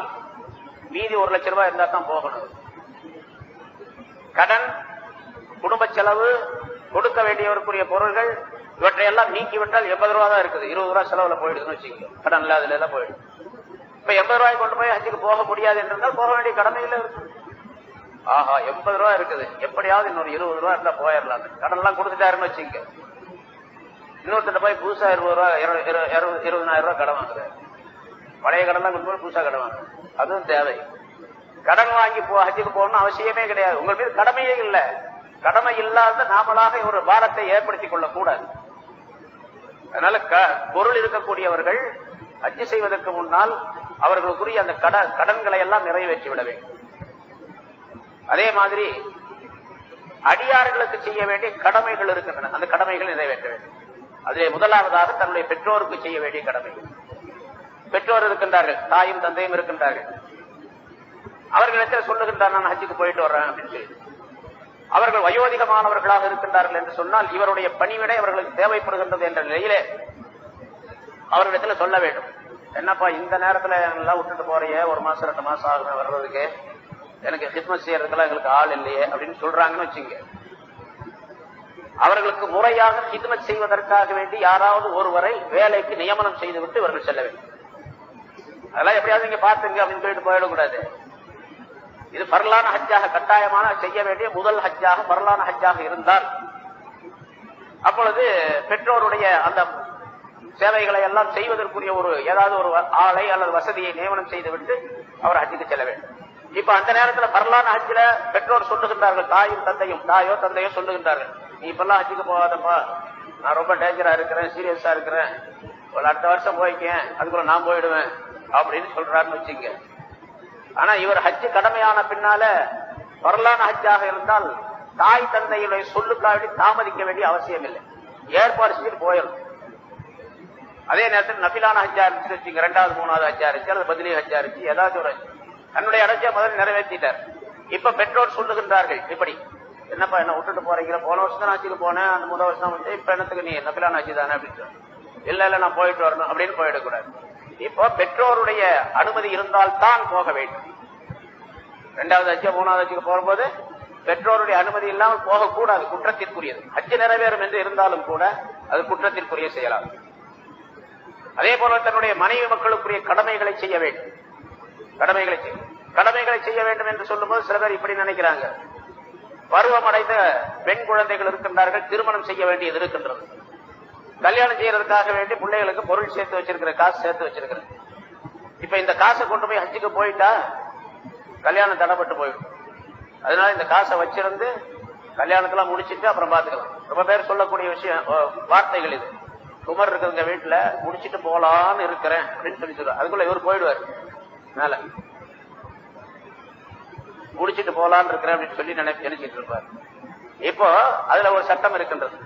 மீதி 1 லட்சம் ரூபாய் இருந்தா தான் போகணும். கடன், குடும்ப செலவு, கொடுக்க வேண்டியவருக்குரிய பொருள்கள் இவற்றையெல்லாம் நீக்கிவிட்டால் 80 ரூபாய் தான் இருக்குது. 20 ரூபாய் செலவுல போயிடுதுன்னு வச்சுக்கோங்க. கடன் இல்ல அதுல எல்லாம் போயிடுது. இப்ப 80 ரூபாய் கொண்டு போய் ஹஜ்ஜுக்கு போக முடியாது என்றால் போக வேண்டிய கடமையில இருக்கு. ஆஹா 80 ரூபாய் இருக்குது, எப்படியாவது இன்னொரு 20 ரூபாய் இருந்தா போயிடலாம். கடன் எல்லாம் கொடுத்துட்டாருன்னு வச்சுக்க. இன்னொருத்த போய் புதுசா 20 ரூபாய் 20,000 ரூபாய் கடன் வாங்குறாரு. பழைய கடன் எல்லாம் கொண்டு போய் புதுசா கடன் வாங்குறாரு. அதுவும் தேவை. கடன் வாங்கி ஹஜ்ஜுக்கு போகணும்னு அவசியமே கிடையாது. உங்கள் மீது கடமையே இல்லை. கடமை இல்லாத நாமளாக ஒரு பாரத்தை ஏற்படுத்திக் கொள்ள கூடாது. அதனால பொருள் இருக்கக்கூடியவர்கள் ஹஜ்ஜு செய்வதற்கு முன்னால் அவர்களுக்குரிய அந்த கடன்களை எல்லாம் நிறைவேற்றி விட வேண்டும். அதே மாதிரி அடியார்களுக்கு செய்ய வேண்டிய கடமைகள் இருக்கின்றன, அந்த கடமைகள் நிறைவேற்ற வேண்டும். அதிலே முதலாவதாக தன்னுடைய பெற்றோருக்கு செய்ய வேண்டிய கடமைகள். பெற்றோர் இருக்கின்றார்கள், தாயும் தந்தையும் இருக்கின்றார்கள். அவர்களிடத்தில் சொல்லுகின்றார் நான் ஹஜ்ஜுக்கு போயிட்டு வர்றேன் அப்படின்னு சொல்லி. அவர்கள் வயோதிகமானவர்களாக இருக்கின்றார்கள் என்று சொன்னால் இவருடைய பணிவிடை அவர்களுக்கு தேவைப்படுகின்றது என்ற நிலையிலே அவர்களிடத்தில் சொல்ல வேண்டும். என்னப்பா இந்த நேரத்துல எல்லாம் விட்டுட்டு போறியே, 1 மாசம் 2 மாசம் ஆகும் வர்றதுக்கு, எனக்கு ஹித்மத் செய்யறதுக்கெல்லாம் எங்களுக்கு ஆள் இல்லையே அப்படின்னு சொல்றாங்கன்னு வச்சுங்க. அவர்களுக்கு முறையாக ஹித்மத் செய்வதற்காக வேண்டி யாராவது ஒருவரை வேலைக்கு நியமனம் செய்துவிட்டு இவர்கள் செல்ல வேண்டும். அதெல்லாம் எப்படியாவது நீங்க பாத்துங்க அப்படின்னு சொல்லிட்டு போயிடக்கூடாது. இது பரலான ஹஜ்ஜாக கட்டாயமான செய்ய வேண்டிய முதல் ஹஜ்ஜாக பரலான ஹஜ்ஜாக இருந்தால் அப்பொழுது பெற்றோருடைய அந்த சேவைகளை எல்லாம் செய்வதற்குரிய ஏதாவது ஒரு ஆளை அல்லது வசதியை நியமனம் செய்துவிட்டு அவர் ஹஜ்ஜுக்கு செல்ல வேண்டும். இப்ப அந்த நேரத்தில் பரலான ஹஜ்ஜில பெற்றோர் சொல்லுகின்றார்கள், தாயோ தந்தையோ சொல்லுகின்றார்கள், நீ இப்பெல்லாம் ஹஜ்ஜுக்கு போகாதப்பா, நான் ரொம்ப டேஞ்சரா இருக்கிறேன், சீரியஸா இருக்கிறேன், அடுத்த வருஷம் போய்க்கேன், அதுக்குள்ள நான் போயிடுவேன் அப்படின்னு சொல்றாருன்னு வச்சுங்க. ஆனா இவர் ஹஜ்ஜு கடமையான பின்னால பரலான ஹஜ்ஜாக இருந்தால் தாய் தந்தையுடைய சொல்லுக்காக தாமதிக்க வேண்டிய அவசியம் இல்லை, ஏற்பாடு செஞ்சுட்டு போயிடும். அதே நேரத்தில் நபிலான ஹஜ்ஜா இருந்துச்சு வச்சுங்க, 2வது 3வது ஹஜ்ஜா இருந்துச்சு அல்லது பதிலி ஹஜ்ஜா இருந்துச்சு, ஏதாவது ஒரு தன்னுடைய அடைச்ச முதல் நிறைவேற்றிட்டார். இப்ப பெற்றோர் சொல்லுகின்றார்கள், இப்படி என்னப்பா என்ன விட்டுட்டு போறீங்க, போன வருஷம் தான் ஹஜ்ஜுக்கு போனேன், அந்த முதல் வருஷம் வந்து இப்ப என்னத்துக்கு நீ நபிலான ஹஜ்ஜு தானே அப்படின்னு இல்ல நான் போயிட்டு வரணும் அப்படின்னு போயிடக்கூடாது. இப்போ பெற்றோருடைய அனுமதி இருந்தால்தான் போக வேண்டும். 2வது ஹஜ்ஜு 3வது ஹஜ்ஜுக்கு போகும்போது பெற்றோருடைய அனுமதி இல்லாமல் போகக்கூடாது, குற்றத்திற்குரியது. ஹஜ்ஜு நிறைவேறும் என்று இருந்தாலும் கூட அது குற்றத்திற்குரிய செயலாகும். அதே போல தன்னுடைய மனைவி மக்களுக்குரிய கடமைகளை செய்ய வேண்டும். கடமைகளை செய்ய வேண்டும் என்று சொல்லும்போது சில பேர் இப்படி நினைக்கிறாங்க, பருவமடைந்த பெண் குழந்தைகள் இருக்கின்றார்கள், திருமணம் செய்ய வேண்டியது இருக்கின்றது, கல்யாணம் செய்யறதுக்காக வேண்டி பிள்ளைகளுக்கு பொருள் சேர்த்து வச்சிருக்கிற, காசு சேர்த்து வச்சிருக்கிற. இப்ப இந்த காசை கொண்டு போய் ஹஜ்ஜுக்கு போயிட்டா கல்யாணம் தடைப்பட்டு போயிடும். அதனால இந்த காசை வச்சிருந்து கல்யாணத்தெல்லாம் முடிச்சுட்டு அப்புறம் பாத்துக்கலாம். ரொம்ப பேர் சொல்லக்கூடிய விஷயம், வார்த்தைகள் இது. குமர் இருக்கிறவங்க வீட்டுல முடிச்சுட்டு போலான்னு இருக்கிறேன் அப்படின்னு சொல்லி சொல்லுவார். அதுக்குள்ள இவர் போயிடுவார், மேல முடிச்சுட்டு போலான்னு இருக்கிறேன் அப்படின்னு சொல்லி நினைச்சிட்டு இருப்பார். இப்போ அதுல ஒரு சட்டம் இருக்கின்றது.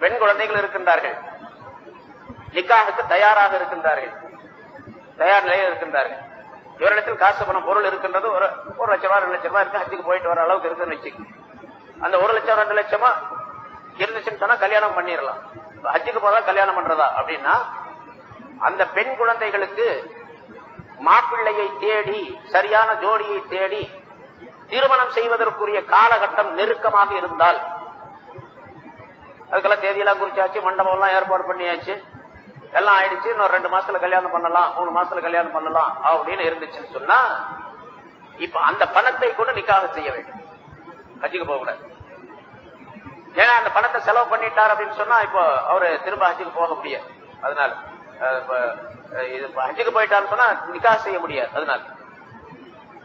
பெண் குழந்தைகள் இருக்கின்றார்கள், நிக்காஹுக்கு தயாராக இருக்கின்றார்கள், தயார் நிலையில் இருக்கின்றார்கள். இவரிடத்தில் காசு பணம் பொருள் இருக்கின்றது, 1 லட்சம் ரூபாய் 2 லட்சம் ரூபாய் இருக்கு, ஹஜ்ஜுக்கு போயிட்டு வர அளவுக்கு இருக்குன்னு வச்சுக்க. அந்த 1 லட்சம் 2 லட்சமா இருந்துச்சுன்னு சொன்னா கல்யாணம் பண்ணிடலாம். ஹஜ்ஜுக்கு போதா கல்யாணம் பண்றதா அப்படின்னா அந்த பெண் குழந்தைகளுக்கு மாப்பிள்ளையை தேடி, சரியான ஜோடியை தேடி திருமணம் செய்வதற்குரிய காலகட்டம் நெருக்கமாக இருந்தால், அதுக்கெல்லாம் தேதியெல்லாம் குறிச்சாச்சு, மண்டபம் எல்லாம் ஏற்பாடு பண்ணியாச்சு, எல்லாம் ஆயிடுச்சு, இன்னொரு 2 மாசத்துல கல்யாணம் பண்ணலாம், 3 மாசத்துல கல்யாணம் பண்ணலாம் அப்படின்னு இருந்துச்சுன்னு சொன்னா இப்ப அந்த பணத்தை கூட நிக்காக செய்ய வேண்டும், ஹஜ்ஜுக்கு போக கூடாது. ஏன்னா அந்த பணத்தை செலவு பண்ணிட்டார் அப்படின்னு சொன்னா இப்போ அவரு திரும்ப ஹஜ்ஜுக்கு போக முடியாது. அதனால இது ஹஜ்ஜுக்கு போயிட்டாருன்னு சொன்னா நிக்காக செய்ய முடியாது. அதனால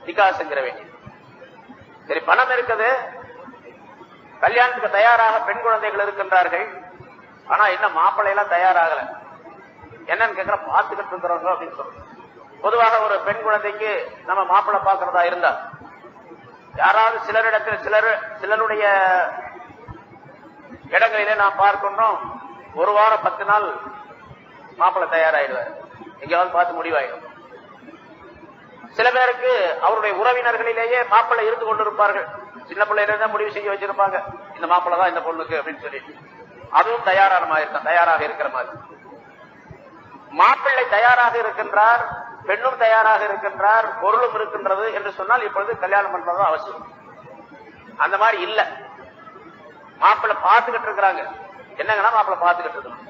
நிக்காக செஞ்சிட வேண்டியது. சரி, பணம் இருக்குது, கல்யாணத்துக்கு தயாராக பெண் குழந்தைகள் இருக்கின்றார்கள், ஆனா இன்னும் மாப்பிள்ளை எல்லாம் தயாராகல. என்னன்னு கேட்கிற பார்த்துக்கிட்டு இருக்கிறவங்க அப்படின்னு சொல்றோம். பொதுவாக ஒரு பெண் குழந்தைக்கு நம்ம மாப்பிள்ளை பார்க்கறதா இருந்தா யாராவது சிலரிடத்தில் சிலருடைய இடங்களிலே நாம் பார்க்கணும், ஒரு வாரம் 10 நாள் மாப்பிள்ளை தயாராயிடுவார், எங்கேயாவது பார்த்து முடிவாயிடும். சில பேருக்கு அவருடைய உறவினர்களிலேயே மாப்பிள்ளை இருந்து கொண்டிருப்பார்கள், சின்ன பிள்ளையில தான் முடிவு செய்ய வச்சிருப்பாங்க இந்த மாப்பிள்ளை தான் இந்த பொண்ணுக்கு அப்படின்னு சொல்லிட்டு, அதுவும் தயாராக இருக்கிற மாதிரி. மாப்பிள்ளை தயாராக இருக்கின்றார், பெண்ணும் தயாராக இருக்கின்றார், பொருளும் இருக்கின்றது என்று சொன்னால் இப்பொழுது கல்யாணம் பண்றது அவசியம். அந்த மாதிரி இல்ல, மாப்பிள்ளை பார்த்துக்கிட்டு இருக்கிறாங்க. என்னங்கன்னா மாப்பிள்ளை பார்த்துக்கிட்டு இருக்கணும்.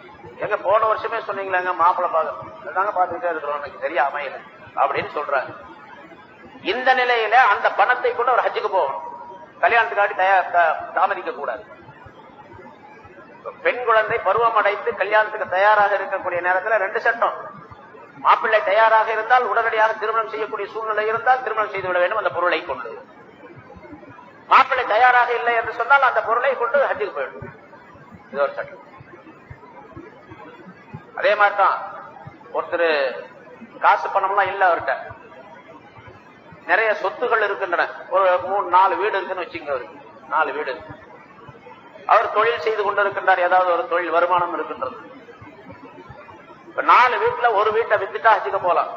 எங்க போன வருஷமே சொன்னீங்களா மாப்பிள்ளை பார்க்கணும், பார்த்துக்கிட்டே இருக்கிறோம், எனக்கு சரியா அமையல அப்படின்னு சொல்றாங்க. இந்த நிலையில அந்த பணத்தை கொண்டு ஒரு ஹஜ்ஜுக்கு போகணும், கல்யாணத்துக்காட்டி தாமதிக்க கூடாது. பெண் குழந்தை பருவம் அடைந்து கல்யாணத்துக்கு தயாராக இருக்கக்கூடிய நேரத்தில் 2 சட்டம். மாப்பிள்ளை தயாராக இருந்தால் உடனடியாக திருமணம் செய்யக்கூடிய சூழ்நிலை இருந்தால் திருமணம் செய்துவிட வேண்டும் அந்த பொருளை கொண்டு. மாப்பிள்ளை தயாராக இல்லை என்று சொன்னால் அந்த பொருளை கொண்டு ஹஜ்ஜுக்கு போயிடும். இது ஒரு சட்டம். அதே மாதிரிதான் ஒருத்தர் காசு பணம்லாம் இல்ல, அவர்கிட்ட நிறைய சொத்துகள் இருக்கின்றன, ஒரு 3-4 வீடு இருக்குன்னு வச்சுங்க, அவருக்கு 4 வீடு. அவர் தொழில் செய்து கொண்டிருக்கின்றார், ஏதாவது ஒரு தொழில் வருமானம் இருக்கின்றது. இப்ப 4 வீட்டுல ஒரு வீட்டை வித்துட்டா ஹஜ்ஜுக்கு போலாம்.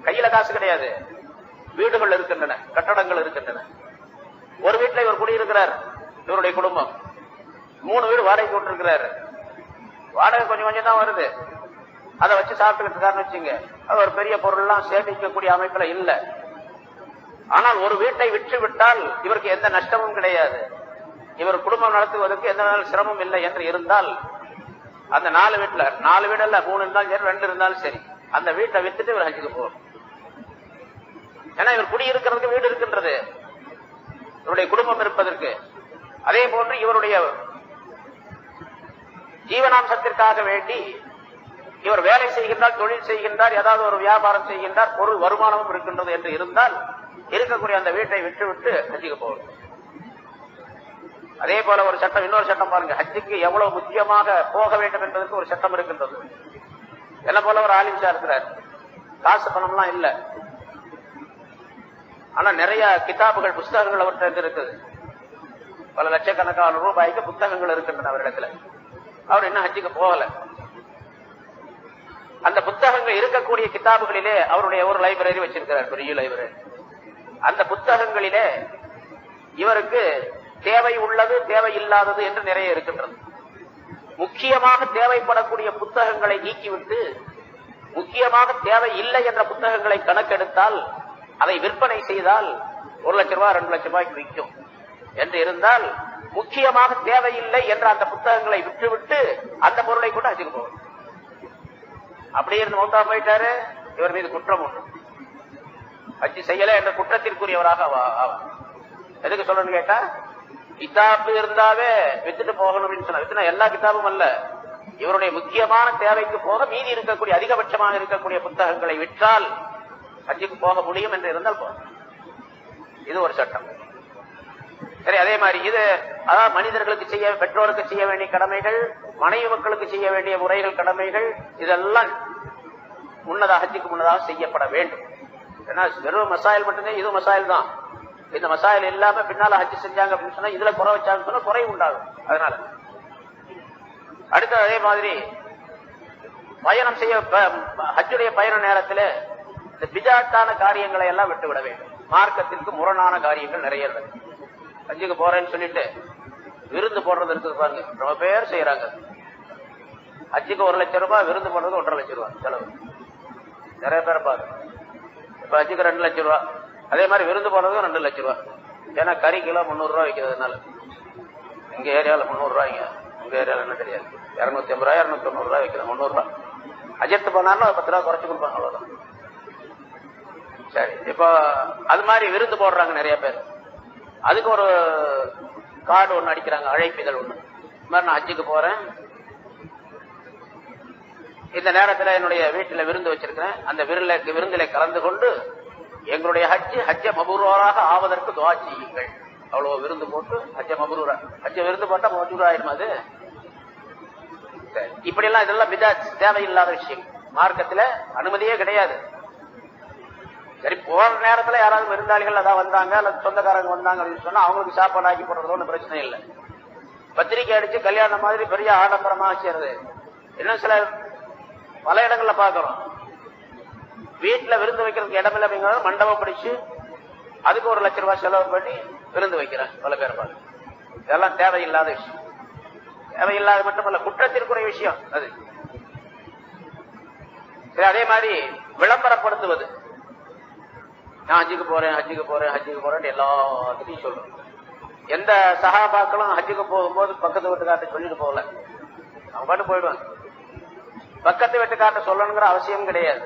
கையில காசு கிடையாது, வீடுகள் இருக்கின்றன, கட்டடங்கள் இருக்கின்றன. ஒரு வீட்டுல இவர் குடியிருக்கிறார், இவருடைய குடும்பம் 3 வீடு வாடகைக்கு விட்டுருக்கிறாரு. வாடகை கொஞ்சம் கொஞ்சம் தான் வருது, அதை வச்சு சாப்பிட்டுக்கிட்டு இருக்காருன்னு வச்சுங்க. அது ஒரு பெரிய பொருள்லாம் சேமிக்கக்கூடிய அமைப்புல இல்ல. ஆனால் ஒரு வீட்டை விற்று விட்டால் இவருக்கு எந்த நஷ்டமும் கிடையாது, இவர் குடும்பம் நடத்துவதற்கு எந்த சிரமம் இல்லை என்று இருந்தால் அந்த 4 வீட்டுல 4 வீடல்ல 3 இருந்தாலும் சரி 2 இருந்தாலும் சரி அந்த வீட்டை வித்துட்டு இவர் ஹஜ்ஜுக்கு போகணும். ஏன்னா இவர் குடியிருக்கிறதுக்கு வீடு இருக்கின்றது, இவருடைய குடும்பம் இருப்பதற்கு. அதே போன்று இவருடைய ஜீவனாம்சத்திற்காக வேண்டி இவர் வேலை செய்கின்றார், தொழில் செய்கின்றார், ஏதாவது ஒரு வியாபாரம் செய்கின்றார், பொருள் வருமானமும் இருக்கின்றது என்று இருந்தால் இருக்கக்கூடிய அந்த வீட்டை விட்டு ஹஜ்ஜுக்கு போகணும். அதே போல ஒரு சட்டம், இன்னொரு சட்டம் பாருங்க, ஹஜ்ஜுக்கு எவ்வளவு முக்கியமாக போக வேண்டும் என்பதற்கு ஒரு சட்டம் இருக்கின்றது. என்ன போல ஒரு ஆலிம்ஷா இருக்கிறார், காசு பணம்லாம் இல்ல, ஆனா நிறைய கிதாபுகள் புஸ்தகங்கள் அவர்கிட்ட இருக்குது, பல லட்சக்கணக்கான ரூபாய்க்கு புத்தகங்கள் இருக்கின்றன அவரிடத்துல. அவர் இன்னும் ஹஜ்ஜுக்கு போகல. அந்த புத்தகங்கள் இருக்கக்கூடிய கிதாபுகளிலே அவருடைய ஒரு லைப்ரரி வச்சிருக்கிறார், பெரிய லைப்ரரி. அந்த புத்தகங்களிலே இவருக்கு தேவை உள்ளது தேவை இல்லாதது என்று நிறைய இருக்கின்றது. முக்கியமாக தேவைப்படக்கூடிய புத்தகங்களை நீக்கிவிட்டு முக்கியமாக தேவை இல்லை என்ற புத்தகங்களை கணக்கெடுத்தால் அதை விற்பனை செய்தால் 1 லட்சம் ரூபாய் 2 லட்சம் ரூபாய்க்கு விற்கும் என்று இருந்தால் முக்கியமாக தேவையில்லை என்ற அந்த புத்தகங்களை விட்டுவிட்டு அந்த பொருளை கூட ஹஜ்ஜுக்கு போகணும். அப்படியே இருந்து மௌத்தா போயிட்டாரு, இவர் மீது குற்றம் உண்டு, ஹஜ்ஜு செய்யல என்ற குற்றத்திற்குரியவராக ஆவார். எதுக்கு சொல்லணும்னு கேட்டா, கிதாபு இருந்தாவே வித்துட்டு போகணும் சொன்னா எல்லா கிதாபும் அல்ல, இவருடைய முக்கியமான தேவைக்கு போக மீதி இருக்கக்கூடிய அதிகபட்சமாக இருக்கக்கூடிய புத்தகங்களை விற்றால் ஹஜ்ஜுக்கு போக முடியும் என்று இருந்தால் போகும். இது ஒரு சட்டம். சரி, அதே மாதிரி இது அதாவது மனிதர்களுக்கு செய்ய, பெற்றோருக்கு செய்ய வேண்டிய கடமைகள், மனைவி மக்களுக்கு செய்ய வேண்டிய முறைகள், கடமைகள், இதெல்லாம் முன்னதாக ஹஜ்ஜுக்கு முன்னதாக செய்யப்பட வேண்டும். ஏன்னா வெறும் மசாயில் மட்டும்தான், இது மசாயில் தான். இந்த மசாயில் இல்லாம பின்னால ஹஜ்ஜு செஞ்சாங்க அப்படின்னு சொன்னா இதுல குறை வச்சாங்கன்னு சொன்னா குறை உண்டாகும். அதனால அடுத்து அதே மாதிரி பயணம் செய்ய, ஹஜ்ஜுடைய பயண நேரத்தில் இந்த பிஜாத்தான காரியங்களை எல்லாம் விட்டுவிட வேண்டும். மார்க்கத்திற்கு முரணான காரியங்கள் நிறைய இருக்கு. ஹஜ்ஜுக்கு போறேன்னு சொல்லிட்டு விருந்து போடுறது இருக்குது பாருங்க, ரொம்ப பேர் செய்யறாங்க. ஹஜ்ஜுக்கு 1 லட்சம் ரூபாய், விருந்து போடுறது 1.5 லட்சம் ரூபாய் செலவு, நிறைய பேர் பாருங்க. இப்ப ஹஜ்ஜுக்கு 2 லட்சம் ரூபாய், அதே மாதிரி விருந்து போடுறதுக்கு 2 லட்சம் ரூபாய். ஏன்னா கறி கிலோ 300 ரூபாய் வைக்கிறதுனால. எங்க ஏரியாவில் 300 ரூபாய்ங்க, உங்க ஏரியாவில் என்ன தெரியாது, 250 ரூபாய் 290 ரூபாய் வைக்கிறது, 300 ரூபாய். அஜெத்து போனாலும் 10 ரூபாய் குறைச்சு கொடுப்பாங்க, அவ்வளவுதான். சரி, இப்போ அது மாதிரி விருந்து போடுறாங்க நிறைய பேர். அதுக்கு ஒரு கார்டு ஒண்ணு அடிக்கிறாங்க, அழைப்பிதழ் ஒண்ணு. இந்த மாதிரி நான் ஹஜ்ஜுக்கு போறேன், இந்த நேரத்தில் என்னுடைய வீட்டில் விருந்து வச்சிருக்கிறேன், அந்த விருந்தில கலந்து கொண்டு எங்களுடைய ஹஜ்ஜ மபூராக ஆவதற்கு துஆ செய்யுங்கள். அவ்வளவு விருந்து போட்டு ஹஜ்ஜ மபூரா, ஹஜ்ஜ விருந்து போட்டா மபூரா ஆயிடும். அது இப்படி எல்லாம் இதெல்லாம் பிதாத், தேவையில்லாத விஷயம். மார்க்கத்துல அனுமதியே கிடையாது. சரி, போற நேரத்துல யாராவது விருந்தாளிகள் அதான் வந்தாங்க அல்லது சொந்தக்காரங்க வந்தாங்க அப்படின்னு சொன்னா அவங்களுக்கு சாப்பாடு ஆக்கி போடுறது ஒன்றும் பிரச்சனை இல்லை. பத்திரிக்கை அடிச்சு கல்யாணம் மாதிரி பெரிய ஆடம்பரமா செய்யறது இன்னும் சில பல இடங்கள்ல பாக்குறோம். வீட்டுல விருந்து வைக்கிறதுக்கு இடமில்லை அப்படிங்கிறது மண்டபம் பிடிச்சு அதுக்கு 1 லட்சம் ரூபாய் செலவு பண்ணி விருந்து வைக்கிறேன் பல பேர் பாரு. இதெல்லாம் தேவையில்லாத விஷயம். தேவையில்லாத மட்டுமல்ல, குற்றத்திற்குரிய விஷயம் அது. சரி, அதே மாதிரி விளம்பரப்படுத்துவது. நான் ஹஜ்ஜுக்கு போறேன் ஹஜ்ஜுக்கு போறேன் ஹஜ்ஜுக்கு போறேன்னு எல்லாத்தையும் சொல்றேன். எந்த சஹாபாக்களும் ஹஜ்ஜுக்கு போகும்போது பக்கத்து வீட்டுக்கார்ட்ட சொல்லிட்டு போகல, அவங்க பாட்டு போயிடுவாங்க. பக்கத்து வீட்டுக்கார்ட்ட சொல்லணுங்கிற அவசியம் கிடையாது.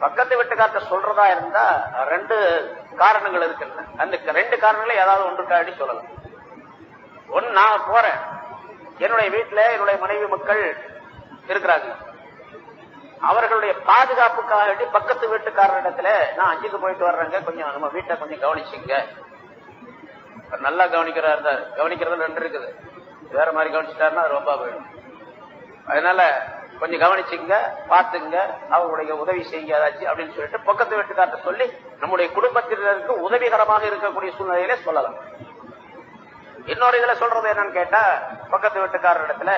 பக்கத்து வீட்டுக்கார்ட்ட சொல்றதா இருந்தா 2 காரணங்கள் இருக்குல்ல, அந்த 2 காரணங்களை ஏதாவது ஒன்றுக்காடி சொல்லலாம். ஒன்னு, நான் போறேன், என்னுடைய வீட்டுல என்னுடைய மனைவி மக்கள் இருக்கிறாங்க, அவர்களுடைய பாதுகாப்புக்காக வேண்டி பக்கத்து வீட்டுக்காரரிடத்துல நான் ஹஜ்ஜுக்கு போயிட்டு வர்றேங்க, கொஞ்சம் நம்ம வீட்டை கொஞ்சம் கவனிச்சுங்க. நல்லா கவனிக்கிறா இருந்தாரு. கவனிக்கிறது 2 இருக்குது. வேற மாதிரி கவனிச்சுட்டாருன்னா அது ரொம்ப போயிடும். அதனால கொஞ்சம் கவனிச்சுங்க, பாத்துங்க, அவங்களுடைய உதவி செய்யுங்க ஏதாச்சும் அப்படின்னு சொல்லிட்டு பக்கத்து வீட்டுக்காரர்ட்ட சொல்லி நம்முடைய குடும்பத்தினருக்கு உதவிகரமாக இருக்கக்கூடிய சூழ்நிலையில சொல்லலாம். இன்னொரு இதுல சொல்றது என்னன்னு கேட்டா, பக்கத்து வீட்டுக்காரர் இடத்துல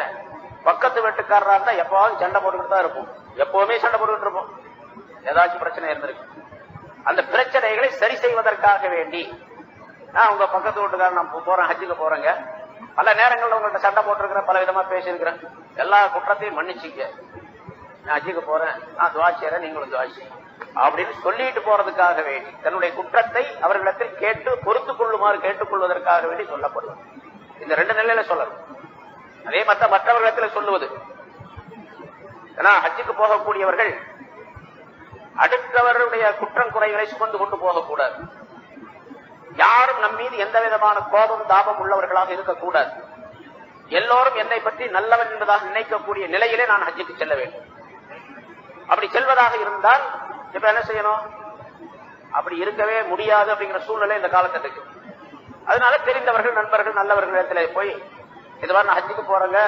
பக்கத்து வீட்டுக்காரரா இருந்தா எப்பவாவது சண்டை போட்டுக்கிட்டு தான் இருப்போம். எப்பவுமே சண்டை போட்டுக்கிட்டு இருப்போம். ஏதாச்சும் பிரச்சனை இருந்திருக்கு. அந்த பிரச்சனைகளை சரி செய்வதற்காக வேண்டி நான் உங்க பக்கத்து வீட்டுக்காரர் நான் போறேன் ஹஜ்ஜுக்கு போறேங்க, பல நேரங்கள்ல உங்கள்கிட்ட சண்டை போட்டிருக்கிறேன், பல விதமா பேசியிருக்கிறேன், எல்லா குற்றத்தையும் மன்னிச்சுங்க, நான் ஹஜ்ஜுக்கு போறேன், நான் துவா செய்யறேன், நீங்களும் துவா செய்யுங்க அப்படின்னு சொல்லிட்டு போறதுக்காக வேண்டி தன்னுடைய குற்றத்தை அவர்களிடத்தில் கேட்டு பொறுத்துக் கொள்ளுமாறு கேட்டுக்கொள்வதற்காக வேண்டி சொல்லப்படும். இந்த 2 நிலையில சொல்லணும். அதே மற்றவர்களிடத்தில் சொல்லுவது. ஏன்னா ஹஜ்ஜுக்கு போகக்கூடியவர்கள் அடுத்தவருடைய குற்றம் குறைகளை சுமந்து கொண்டு போகக்கூடாது. யாரும் நம் மீது எந்த விதமான கோபம் தாபம் உள்ளவர்களாக இருக்கக்கூடாது. எல்லோரும் என்னை பற்றி நல்லவன் என்பதாக நினைக்கக்கூடிய நிலையிலே நான் ஹஜ்ஜுக்கு செல்ல வேண்டும். அப்படி செல்வதாக இருந்தால் இப்ப என்ன செய்யணும்? அப்படி இருக்கவே முடியாது அப்படிங்கிற சூழ்நிலை இந்த காலகட்டத்துக்கு. அதனால தெரிந்தவர்கள் நண்பர்கள் நல்லவர்கள் இடத்துல போய் இது மாதிரி நான் ஹஜ்ஜுக்கு போறேங்க,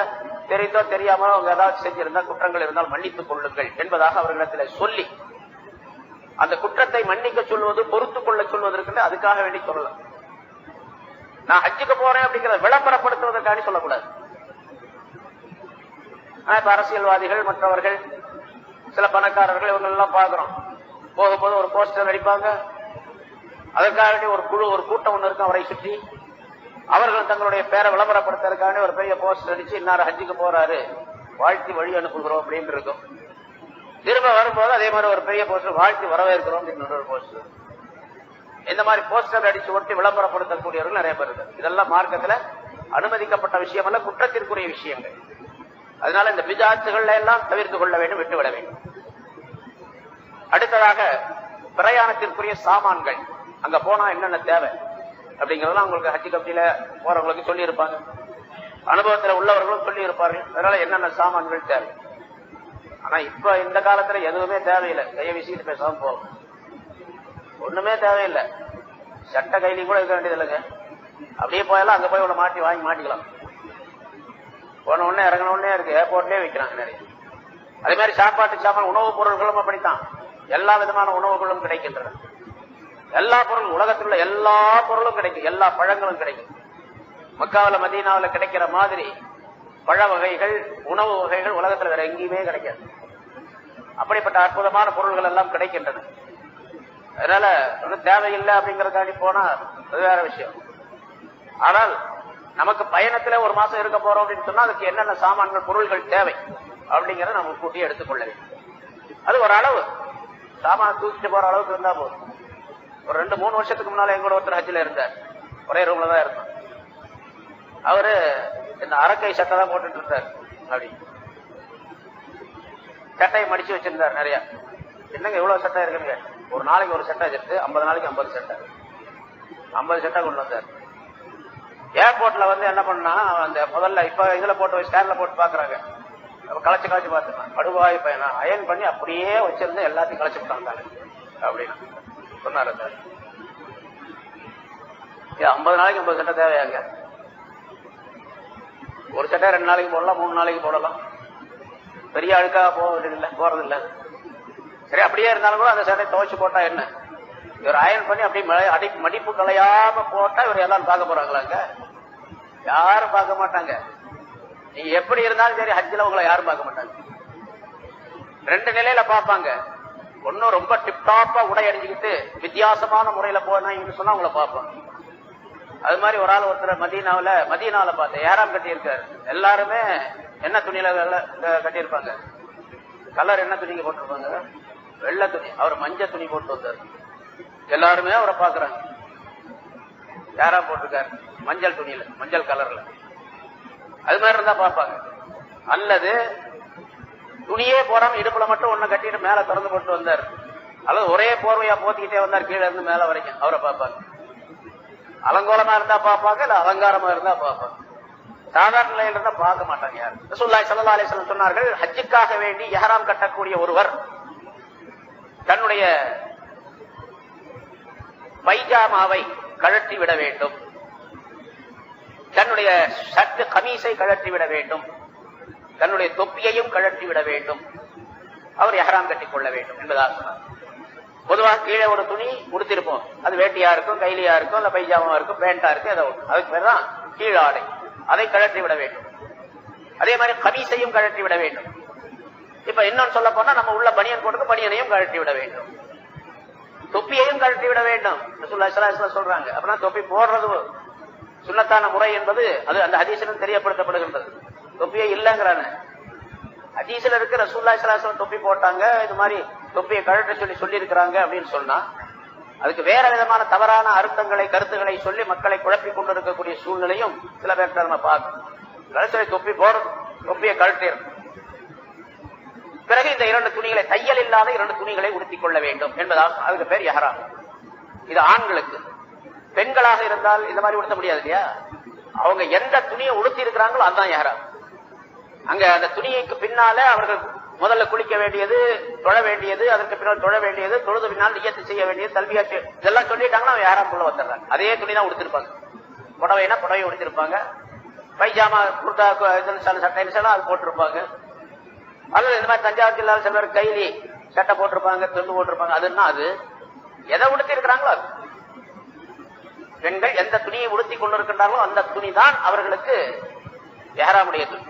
தெரிந்தோ தெரியாமலோ அவங்க ஏதாவது செஞ்சிருந்தால் குற்றங்கள் இருந்தால் மன்னித்துக் கொள்ளுங்கள் என்பதாக அவர்களிடத்துல சொல்லி அந்த குற்றத்தை மன்னிக்க சொல்வது பொறுத்துக் கொள்ள சொல்வதற்கு அதுக்காக வேண்டி சொல்லலாம். நான் ஹஜ்ஜுக்கு போறேன் அப்படிங்கிற விளம்பரப்படுத்துவதற்காக சொல்லக்கூடாது. இப்ப அரசியல்வாதிகள் மற்றவர்கள் சில பணக்காரர்கள் இவங்க எல்லாம் பாக்குறோம், போகும்போது ஒரு போஸ்டர் அடிப்பாங்க, அதற்காக ஒரு குழு ஒரு கூட்டம் ஒண்ணு இருக்கும் அவரை சுற்றி, அவர்கள் தங்களுடைய பேரை விளம்பரப்படுத்துறதுக்காக ஒரு பெரிய போஸ்டர் அடிச்சு இன்னார் ஹஜ்ஜுக்கு போறாரு வாழ்த்தி வழி அனுப்புகிறோம் அப்படின்னு இருக்கும். திரும்ப வரும்போது அதே மாதிரி ஒரு பெரிய போஸ்டர் வாழ்த்தி வரவேற்கிறோம் இன்னொரு போஸ்டர். இந்த மாதிரி போஸ்டர் அடிச்சு ஒட்டி விளம்பரப்படுத்தக்கூடியவர்கள் நிறைய பேர் இருக்கு. இதெல்லாம் மார்க்கத்துல அனுமதிக்கப்பட்ட விஷயம் அல்ல, குற்றத்திற்குரிய விஷயங்கள். அதனால இந்த பிஜாத்துகள் எல்லாம் தவிர்த்து கொள்ள வேண்டும், விட்டுவிட வேண்டும். அடுத்ததாக பிரயாணத்திற்குரிய சாமான்கள், அங்க போனா என்னென்ன தேவை அப்படிங்கறதெல்லாம் உங்களுக்கு ஹஜ் கமிட்டியில போறவங்களுக்கு சொல்லி இருப்பாங்க, அனுபவத்துல உள்ளவர்களும் சொல்லி இருப்பார்கள். அதனால என்னென்ன சாமான்கள் தேவை. ஆனா இப்ப இந்த காலத்துல எதுவுமே தேவையில்லை, கையை வீசிட்டு பேசாம போகும், ஒண்ணுமே தேவையில்லை. சட்ட கைலி கூட இருக்க வேண்டியது இல்லைங்க. அப்படியே போயெல்லாம் அங்க போய் உள்ள மாட்டி வாங்கி மாட்டிக்கலாம். போன உடனே இறங்கின உடனே இருக்கு, ஏர்போர்ட்லயே வைக்கிறாங்க நிறைய. அதே மாதிரி சாப்பாட்டு சாமான் உணவுப் பொருட்களும் அப்படித்தான். எல்லா விதமான உணவுகளும் கிடைக்கின்றன. எல்லா பொருளும் உலகத்தில் உள்ள எல்லா பொருளும் கிடைக்கும், எல்லா பழங்களும் கிடைக்கும். மக்காவில மதீனாவில கிடைக்கிற மாதிரி பழ வகைகள் உணவு வகைகள் உலகத்தில் வேற எங்கேயுமே கிடைக்காது. அப்படிப்பட்ட அற்புதமான பொருள்கள் எல்லாம் கிடைக்கின்றன. அதனால ஒன்றும் தேவையில்லை அப்படிங்கறதுக்காண்டி போனா அது வேற விஷயம். ஆனால் நமக்கு பயணத்துல ஒரு மாசம் இருக்க போறோம் அப்படின்னு சொன்னா அதுக்கு என்னென்ன சாமான்கள் பொருள்கள் தேவை அப்படிங்கறத நம்ம கூட்டி எடுத்துக்கொள்ள வேண்டும். அது ஒரு அளவு சாமான தூக்கிட்டு போற அளவுக்கு இருந்தா போதும். ஒரு 2-3 வருஷத்துக்கு முன்னால எங்கூட ஒருத்தர் ஹஜ்ல இருந்தார், ஒரே ரூம்ல தான் இருந்தார். அவரு இந்த அரக்கை சட்டை தான் போட்டுட்டு இருந்தார். அப்படி சட்டையை மடிச்சு வச்சிருந்தார் நிறைய. என்னங்க இவ்வளவு சட்டை இருக்குங்க? ஒரு நாளைக்கு ஒரு சட்டை வச்சிருக்கு, 50 நாளைக்கு 50 சட்டை 50 சட்டை கொண்டு வந்தார். ஏர்போர்ட்ல வந்து என்ன பண்ணா, அந்த முதல்ல இப்ப இதுல போட்டு ஸ்டாண்ட்ல போட்டு பாக்குறாங்க, களைச்சு களைச்சு பார்த்துக்கலாம். படுவாய் பையனா அயன் பண்ணி அப்படியே வச்சிருந்து எல்லாத்தையும் களைச்சு விட்டாங்க அப்படின்னு சொன்னாரு சார். 50 நாளைக்கு 50 சட்டை தேவையாங்க? ஒரு சட்டை 2 நாளைக்கு போடலாம், 3 நாளைக்கு போடலாம். பெரிய அழுக்காக போறதில்லை. சரி, அப்படியே இருந்தாலும் கூட அந்த சட்டை துவைச்சு போட்டா என்ன, இவர் அயன் பண்ணி அப்படியே மடிப்பு கலையாம போட்டா இவர் எல்லாரும் பார்க்க போறாங்களாங்க? யாரும் பார்க்க மாட்டாங்க. நீங்க எப்படி இருந்தாலும் சரி, ஹஜ்ஜில் உங்களை யாரும் பார்க்க மாட்டாங்க. ரெண்டு நிலையில பார்ப்பாங்க. ஒன்னும் ரொம்ப டிப்டாப்பா உடை அணிஞ்சுக்கிட்டு வித்தியாசமான முறையில போனாங்கன்னு சொன்னா உங்களை பார்ப்பாங்க. அது மாதிரி ஒரு ஆள் ஒருத்தர் மதீனாவில பார்த்தேன், ஏறாம் கட்டி இருக்காரு. எல்லாருமே என்ன துணியில கட்டியிருப்பாங்க? கலர் என்ன துணிக்கு போட்டிருப்பாங்க? வெள்ளை துணி. அவர் மஞ்சள் துணி போட்டு வந்தார். எல்லாருமே அவரை பாக்குறாங்க. யாரா போட்டிருக்காரு? மஞ்சள் துணியில, மஞ்சள் கலர்ல. அது மாதிரி இருந்தா பார்ப்பாங்க. அல்லது துணியே போறாம இடுப்புல மட்டும் ஒண்ணு கட்டிட்டு மேல திறந்து போட்டு வந்தார், அல்லது ஒரே போர்வையா போத்திக்கிட்டே வந்தார் கீழே இருந்து மேல வரைக்கும், அவரை பார்ப்பாங்க. அலங்கோலமா இருந்தா பார்ப்பாங்க, இல்ல அலங்காரமா இருந்தா பார்ப்பாங்க. சாதாரண நிலையில இருந்தா பார்க்க மாட்டாங்க யாரும். ரசூலுல்லாஹி ஸல்லல்லாஹு அலைஹி வஸல்லம் சொன்னார்கள், ஹஜ்ஜுக்காக வேண்டி இஹ்ராம் கட்டக்கூடிய ஒருவர் தன்னுடைய பைஜாமாவை கழற்றி விட வேண்டும், தன்னுடைய ஷர்ட் கமீஸை கழற்றி விட வேண்டும், தன்னுடைய தொப்பியையும் கழற்றி விட வேண்டும், அவர் இஹ்ராம் கட்டிக் கொள்ள வேண்டும் என்பதாக சொன்னார். பொதுவாக கீழே ஒரு துணி உடுத்திருப்போம், அது வேட்டியா இருக்கும், கைலியா இருக்கும், இல்ல பைஜாமா இருக்கும், பேண்டா இருக்கும், ஏதோ அதுக்கு பேர் தான் கீழ் ஆடை. அதை கழற்றி விட வேண்டும். அதே மாதிரி கமீஸையும் கழற்றி விட வேண்டும். இப்ப இன்னொன்னு சொல்ல போனா, நம்ம உள்ள பனியன் போட்டு பனியனையும் கழற்றி விட வேண்டும், தொப்பியையும் கழற்றி விட வேண்டும் ரசூலுல்லாஹி ஸல்லல்லாஹு அலைஹி வஸல்லம் சொல்றாங்க. அப்படின்னா தொப்பி போடுறது சுன்னத்தான முறை என்பது அது அந்த ஹதீஸிலும் தெரியப்படுத்தப்படுகின்றது. தொப்பியே இல்லங்கிறான ஹதீஸ்ல இருக்கு. ரசூலுல்லாஹி ஸல்லல்லாஹு அலைஹி வஸல்லம் தொப்பி போட்டாங்க, இது மாதிரி தொப்பியை கழட்ட சொல்லி இருக்கிறாங்க அப்படின்னு சொன்னா, அதுக்கு வேற விதமான தவறான அர்த்தங்களை கருத்துக்களை சொல்லி மக்களை குழப்பிக் கொண்டிருக்கக்கூடிய சூழ்நிலையும் சில பேர்கிட்ட நம்ம பார்க்கணும். தொப்பி போறது, தொப்பியை கழட்டிடும். பிறகு இந்த இரண்டு துணிகளை, தையல் இல்லாத இரண்டு துணிகளை உடுத்திக் கொள்ள வேண்டும் என்பதாக அதுக்கு பேர் இஹ்ராம். இது ஆண்களுக்கு. பெண்களாக இருந்தால் இந்த மாதிரி உடுத்த முடியாது இல்லையா? அவங்க எந்த துணியை உடுத்தி இருக்கிறாங்களோ அதுதான் இஹ்ராம். அங்க அந்த துணிக்கு பின்னால அவர்கள் முதல்ல குளிக்க வேண்டியது, தொழ வேண்டியது, அதற்கு பின்னால் தொழ வேண்டியது, தொழுது பின்னால் நியத்து செய்ய வேண்டியது, தல்பியா இதெல்லாம் சொல்லிட்டாங்கன்னா அவன் இஹ்ராம்குள்ள வந்துடுறாங்க. அதே துணி தான் உடுத்திருப்பாங்க. புடவைனா புடவை உடுத்திருப்பாங்க, பைஜாமா குர்தா சட்டை அது போட்டிருப்பாங்க. அல்லது இந்த மாதிரி தஞ்சாவூர் ஜில்லாவில் சில பேர் கைலி சட்டை போட்டிருப்பாங்க, துண்டு போட்டிருப்பாங்க. அதுன்னா அது எதை உடுத்தி இருக்கிறாங்களோ அது. பெண்கள் எந்த துணியை உடுத்தி கொண்டிருக்கின்றார்களோ அந்த துணி தான் அவர்களுக்கு இஹ்ராமுடைய துணி.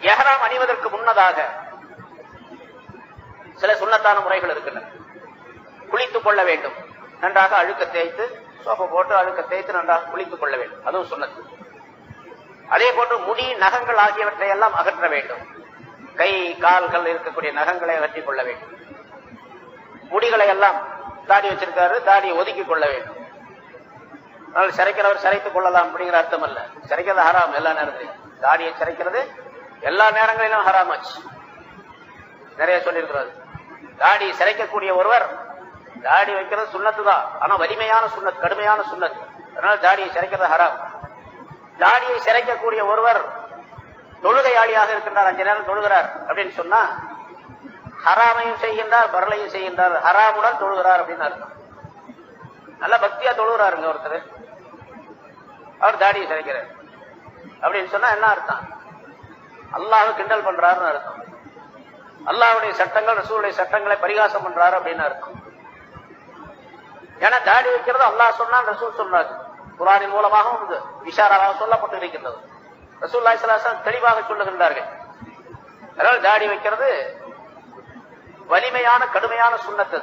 இஹ்ராம் அணிவதற்கு முன்னதாக சில சுன்னத்தான முறைகள் இருக்கின்றன. குளித்துக் கொள்ள வேண்டும், நன்றாக அழுக்க தேய்த்து, சோப்பு போட்டு அழுக்க தேய்த்து நன்றாக குளித்துக் கொள்ள வேண்டும், அதுவும் சுன்னத்து. அதே போன்று முடி, நகங்கள் ஆகியவற்றை எல்லாம் அகற்ற வேண்டும். கை கால்கள் இருக்கக்கூடிய நகங்களை அகற்றிக் கொள்ள வேண்டும். முடிகளை எல்லாம், தாடி வச்சிருக்காரு, தாடியை ஒதுக்கிக் கொள்ள வேண்டும். அதனால் சிறைக்கிறவர் சிறைத்துக் கொள்ளலாம் அப்படிங்கிற அர்த்தம் அல்ல. சிறைக்கிறது ஹராம் எல்லா நேரத்திலையும். தாடியை சிறைக்கிறது எல்லா நேரங்களிலும் ஹராம் ஆச்சு. நிறைய சொல்லியிருக்கிறது. தாடி சிறைக்கக்கூடிய ஒருவர், தாடி வைக்கிறது சுன்னத்து தான், ஆனா வலிமையான சுன்னத், கடுமையான சுன்னத். அதனால தாடியை சிறைக்கிறது ஹராம். தாடியை சிறைக்கக்கூடிய ஒருவர் தொழுகையாளியாக இருக்கின்றார், 5 நேரம் தொழுகிறார் அப்படின்னு சொன்னா ஹராமையும் செய்கின்றார், பரலையும் செய்கின்றார், ஹராமுடன் தொழுகிறார் அப்படின்னு அர்த்தம். நல்ல பக்தியா தொழுகிறாருங்க ஒருத்தர், அவர் தாடியை சிறைக்கிறார் அப்படின்னு சொன்னா என்ன அர்த்தம்? அல்லாஹ் கிண்டல் பண்றாருன்னு அர்த்தம். அல்லாஹ்வுடைய சட்டங்கள், ரசூலுடைய சட்டங்களை பரிகாசம் பண்றாரு அப்படின்னு அர்த்தம். ஏன்னா தாடி வைக்கிறது அல்லாஹ் சொன்னா, ரசூல் சொன்னாரு, குர்ஆனின் மூலமாகவும் இஷாராவாக சொல்லப்பட்டு இருக்கின்றது. ரசூலுல்லாஹி ஸல்லல்லாஹு அலைஹி வஸல்லம் தெளிவாக சொல்லுகின்றார்கள். அதனால தாடி வைக்கிறது வலிமையான கடுமையான சுன்னத்து.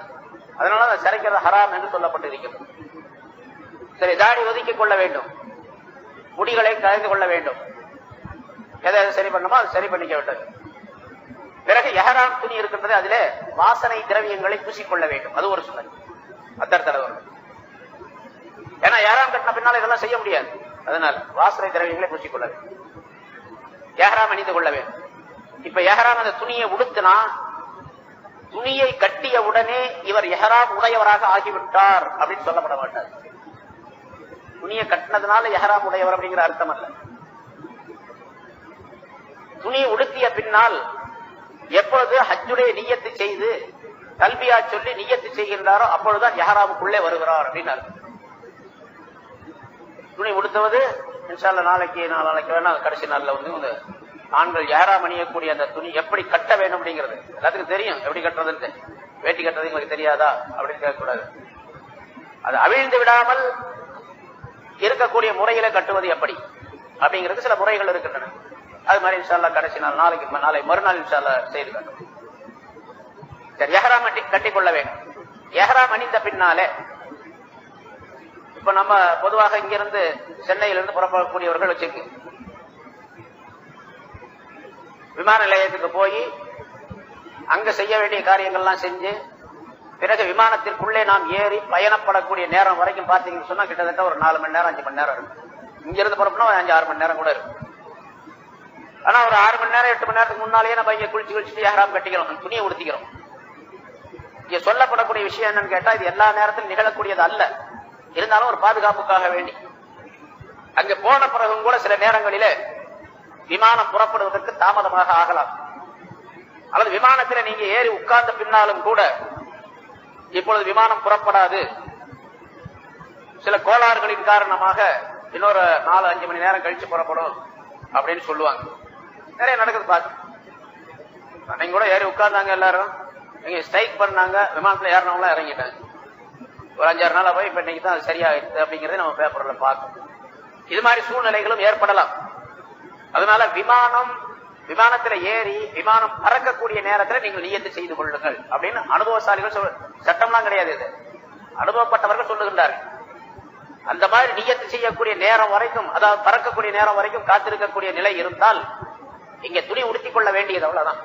அதனால அதை சிறைக்கிறது ஹராம் என்று சொல்லப்பட்டு இருக்கிறது. சரி, தாடி ஒதுக்கிக் கொள்ள வேண்டும், முடிகளை கலைந்து கொள்ள வேண்டும். எதை சரி பண்ணணுமோ அது சரி பண்ணிக்க வேண்டும். பிறகு இஹ்ராம் துணி இருக்கின்றது, அதிலே வாசனை திரவியங்களை பூசிக்கொள்ள வேண்டும். அது ஒரு சுன்னத், அத்தர் வரும். ஏன்னா இஹ்ராம் கட்டின பின்னால இதெல்லாம் செய்ய முடியாது. அதனால வாசனை திரவியங்களை பூசிக்கொள்ள வேண்டும், இஹ்ராம் அணிந்து கொள்ள வேண்டும். இப்ப இஹ்ராம் அந்த துணியை உடுத்தினா, துணியை கட்டிய உடனே இவர் இஹ்ராம் உடையவராக ஆகிவிட்டார் அப்படின்னு சொல்லப்பட மாட்டார். துணியை கட்டினதுனால இஹ்ராம் உடையவர் அப்படிங்கிற அர்த்தம் அல்ல. துணியை உடுத்திய பின்னால் எப்பொழுது ஹஜ்ஜுடைய நியத்து செய்து தல்பியா சொல்லி நியத்து செய்கின்றாரோ அப்பொழுதுதான் இஹ்ராமுக்குள்ளே வருகிறார் அப்படின்னு அர்த்தம். துணி உடுத்துவது இன்ஷா அல்லாஹ் நாளைக்கு வேணா கடைசி நாள்ல வந்து ஆண்கள் எஹ்ராம் அணியக்கூடிய அந்த துணி எப்படி கட்ட வேண்டும் அப்படிங்கிறது எல்லாத்துக்கும் தெரியும். எப்படி கட்டுறதுன்னு, வேட்டி கட்டுறது எங்களுக்கு தெரியாதா அப்படின்னு கேட்கக்கூடாது. அது அவிழ்ந்து விடாமல் இருக்கக்கூடிய முறையில கட்டுவது எப்படி அப்படிங்கிறது சில முறைகள் இருக்கின்றன. அது மாதிரி இன்ஷா அல்லாஹ் கடைசி நாள் நாளை மறுநாள் இன்ஷா அல்லாஹ் செய்து காட்டும். சரி, எஹ்ராம் கட்டிக்கொள்ள வேண்டும். எஹ்ராம் அணிந்த பின்னாலே இப்ப நம்ம பொதுவாக இங்கிருந்து சென்னையிலிருந்து புறப்படக்கூடியவர்கள் வச்சிருக்கு, விமான நிலையத்துக்கு போய் அங்க செய்ய வேண்டிய காரியங்கள்லாம் செஞ்சு பிறகு விமானத்திற்குள்ளே நாம் ஏறி பயணப்படக்கூடிய நேரம் வரைக்கும் பாத்தீங்கன்னு சொன்னா கிட்டத்தட்ட ஒரு 4 மணி நேரம் 5 மணி நேரம் இருக்கும். இங்கிருந்து புறப்படணும் ஒரு 5-6 மணி நேரம் கூட இருக்கும். ஆனா ஒரு 6 மணி நேரம் 8 மணி நேரத்துக்கு முன்னாலேயே நம்ம இங்க குளிச்சுட்டு எஹ்ராம் கட்டிக்கிறோம், துணியை உடுத்திக்கிறோம். இங்க சொல்லப்படக்கூடிய விஷயம் என்னன்னு கேட்டா, இது எல்லா நேரத்திலும் நிகழக்கூடியது அல்ல. இருந்தாலும் ஒரு பாதுகாப்புக்காக வேண்டி அங்க போன பிறகும் கூட சில நேரங்களிலே விமானம் புறப்படுவதற்கு தாமதமாக ஆகலாம். அல்லது விமானத்தில் நீங்க ஏறி உட்கார்ந்த பின்னாலும் கூட இப்பொழுது விமானம் புறப்படாது, சில கோளாறுகளின் காரணமாக இன்னொரு 4-5 மணி நேரம் கழிச்சு புறப்படும் அப்படின்னு சொல்லுவாங்க. நிறைய நடக்குது பார்த்து. அன்னைக்கு கூட ஏறி உட்கார்ந்தாங்க, எல்லாரும் இங்க ஸ்ட்ரைக் பண்ணாங்க, விமானத்துல ஏறினவங்களாம் இறங்கிட்டாங்க. ஒரு 5-6 நாளா போய் இப்ப இன்னைக்கு தான் சரியாயிடுது அப்படிங்கறத நம்ம பேப்பர்ல பார்க்கணும். இது மாதிரி சூழ்நிலைகளும் ஏற்படலாம். அதனால விமானத்துல ஏறி விமானம் பறக்கக்கூடிய நேரத்தில் நீங்கள் நியத்து செய்து கொள்ளுங்கள் அப்படின்னு அனுபவசாலிகள் சட்டம்லாம் கிடையாது, இது அனுபவப்பட்டவர்கள் சொல்லுகின்றார்கள். அந்த மாதிரி நியத்து செய்யக்கூடிய நேரம் வரைக்கும், அதாவது பறக்கக்கூடிய நேரம் வரைக்கும் காத்திருக்கக்கூடிய நிலை இருந்தால் இங்க துணி உடுத்திக் கொள்ள வேண்டியது அவ்வளவுதான்.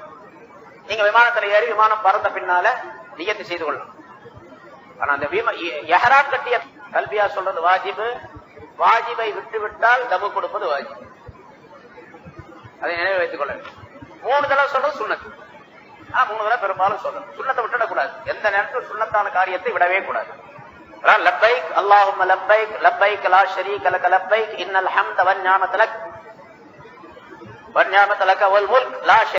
நீங்க விமானத்துல ஏறி விமானம் பறந்த பின்னால நியத்து செய்து கொள்ளணும். ஆனா அந்த எஹ்ராம் கட்டிய கல்வியா சொல்றது வாஜிபு. வாஜிபை விட்டு விட்டால் தபு கொடுப்பது வாஜிப். அதை நினைவு வைத்துக் கொள்ள வேண்டும். 3 தடவை சொல்றது சுன்னத்து. 3 தடவை பெரும்பாலும் சொல்லணும். சுன்னத்தை விட்டுடக்கூடாது. எந்த நேரத்தில் சுன்னத்தான காரியத்தை விடவே கூடாது. லப்பைக் அல்லாஹும்ம லப்பைக் லப்பைக் லா ஷரீக லக லப்பைக் இன்னல் ஹம்த வன் நிஅமத லக் வல் முல்க் லா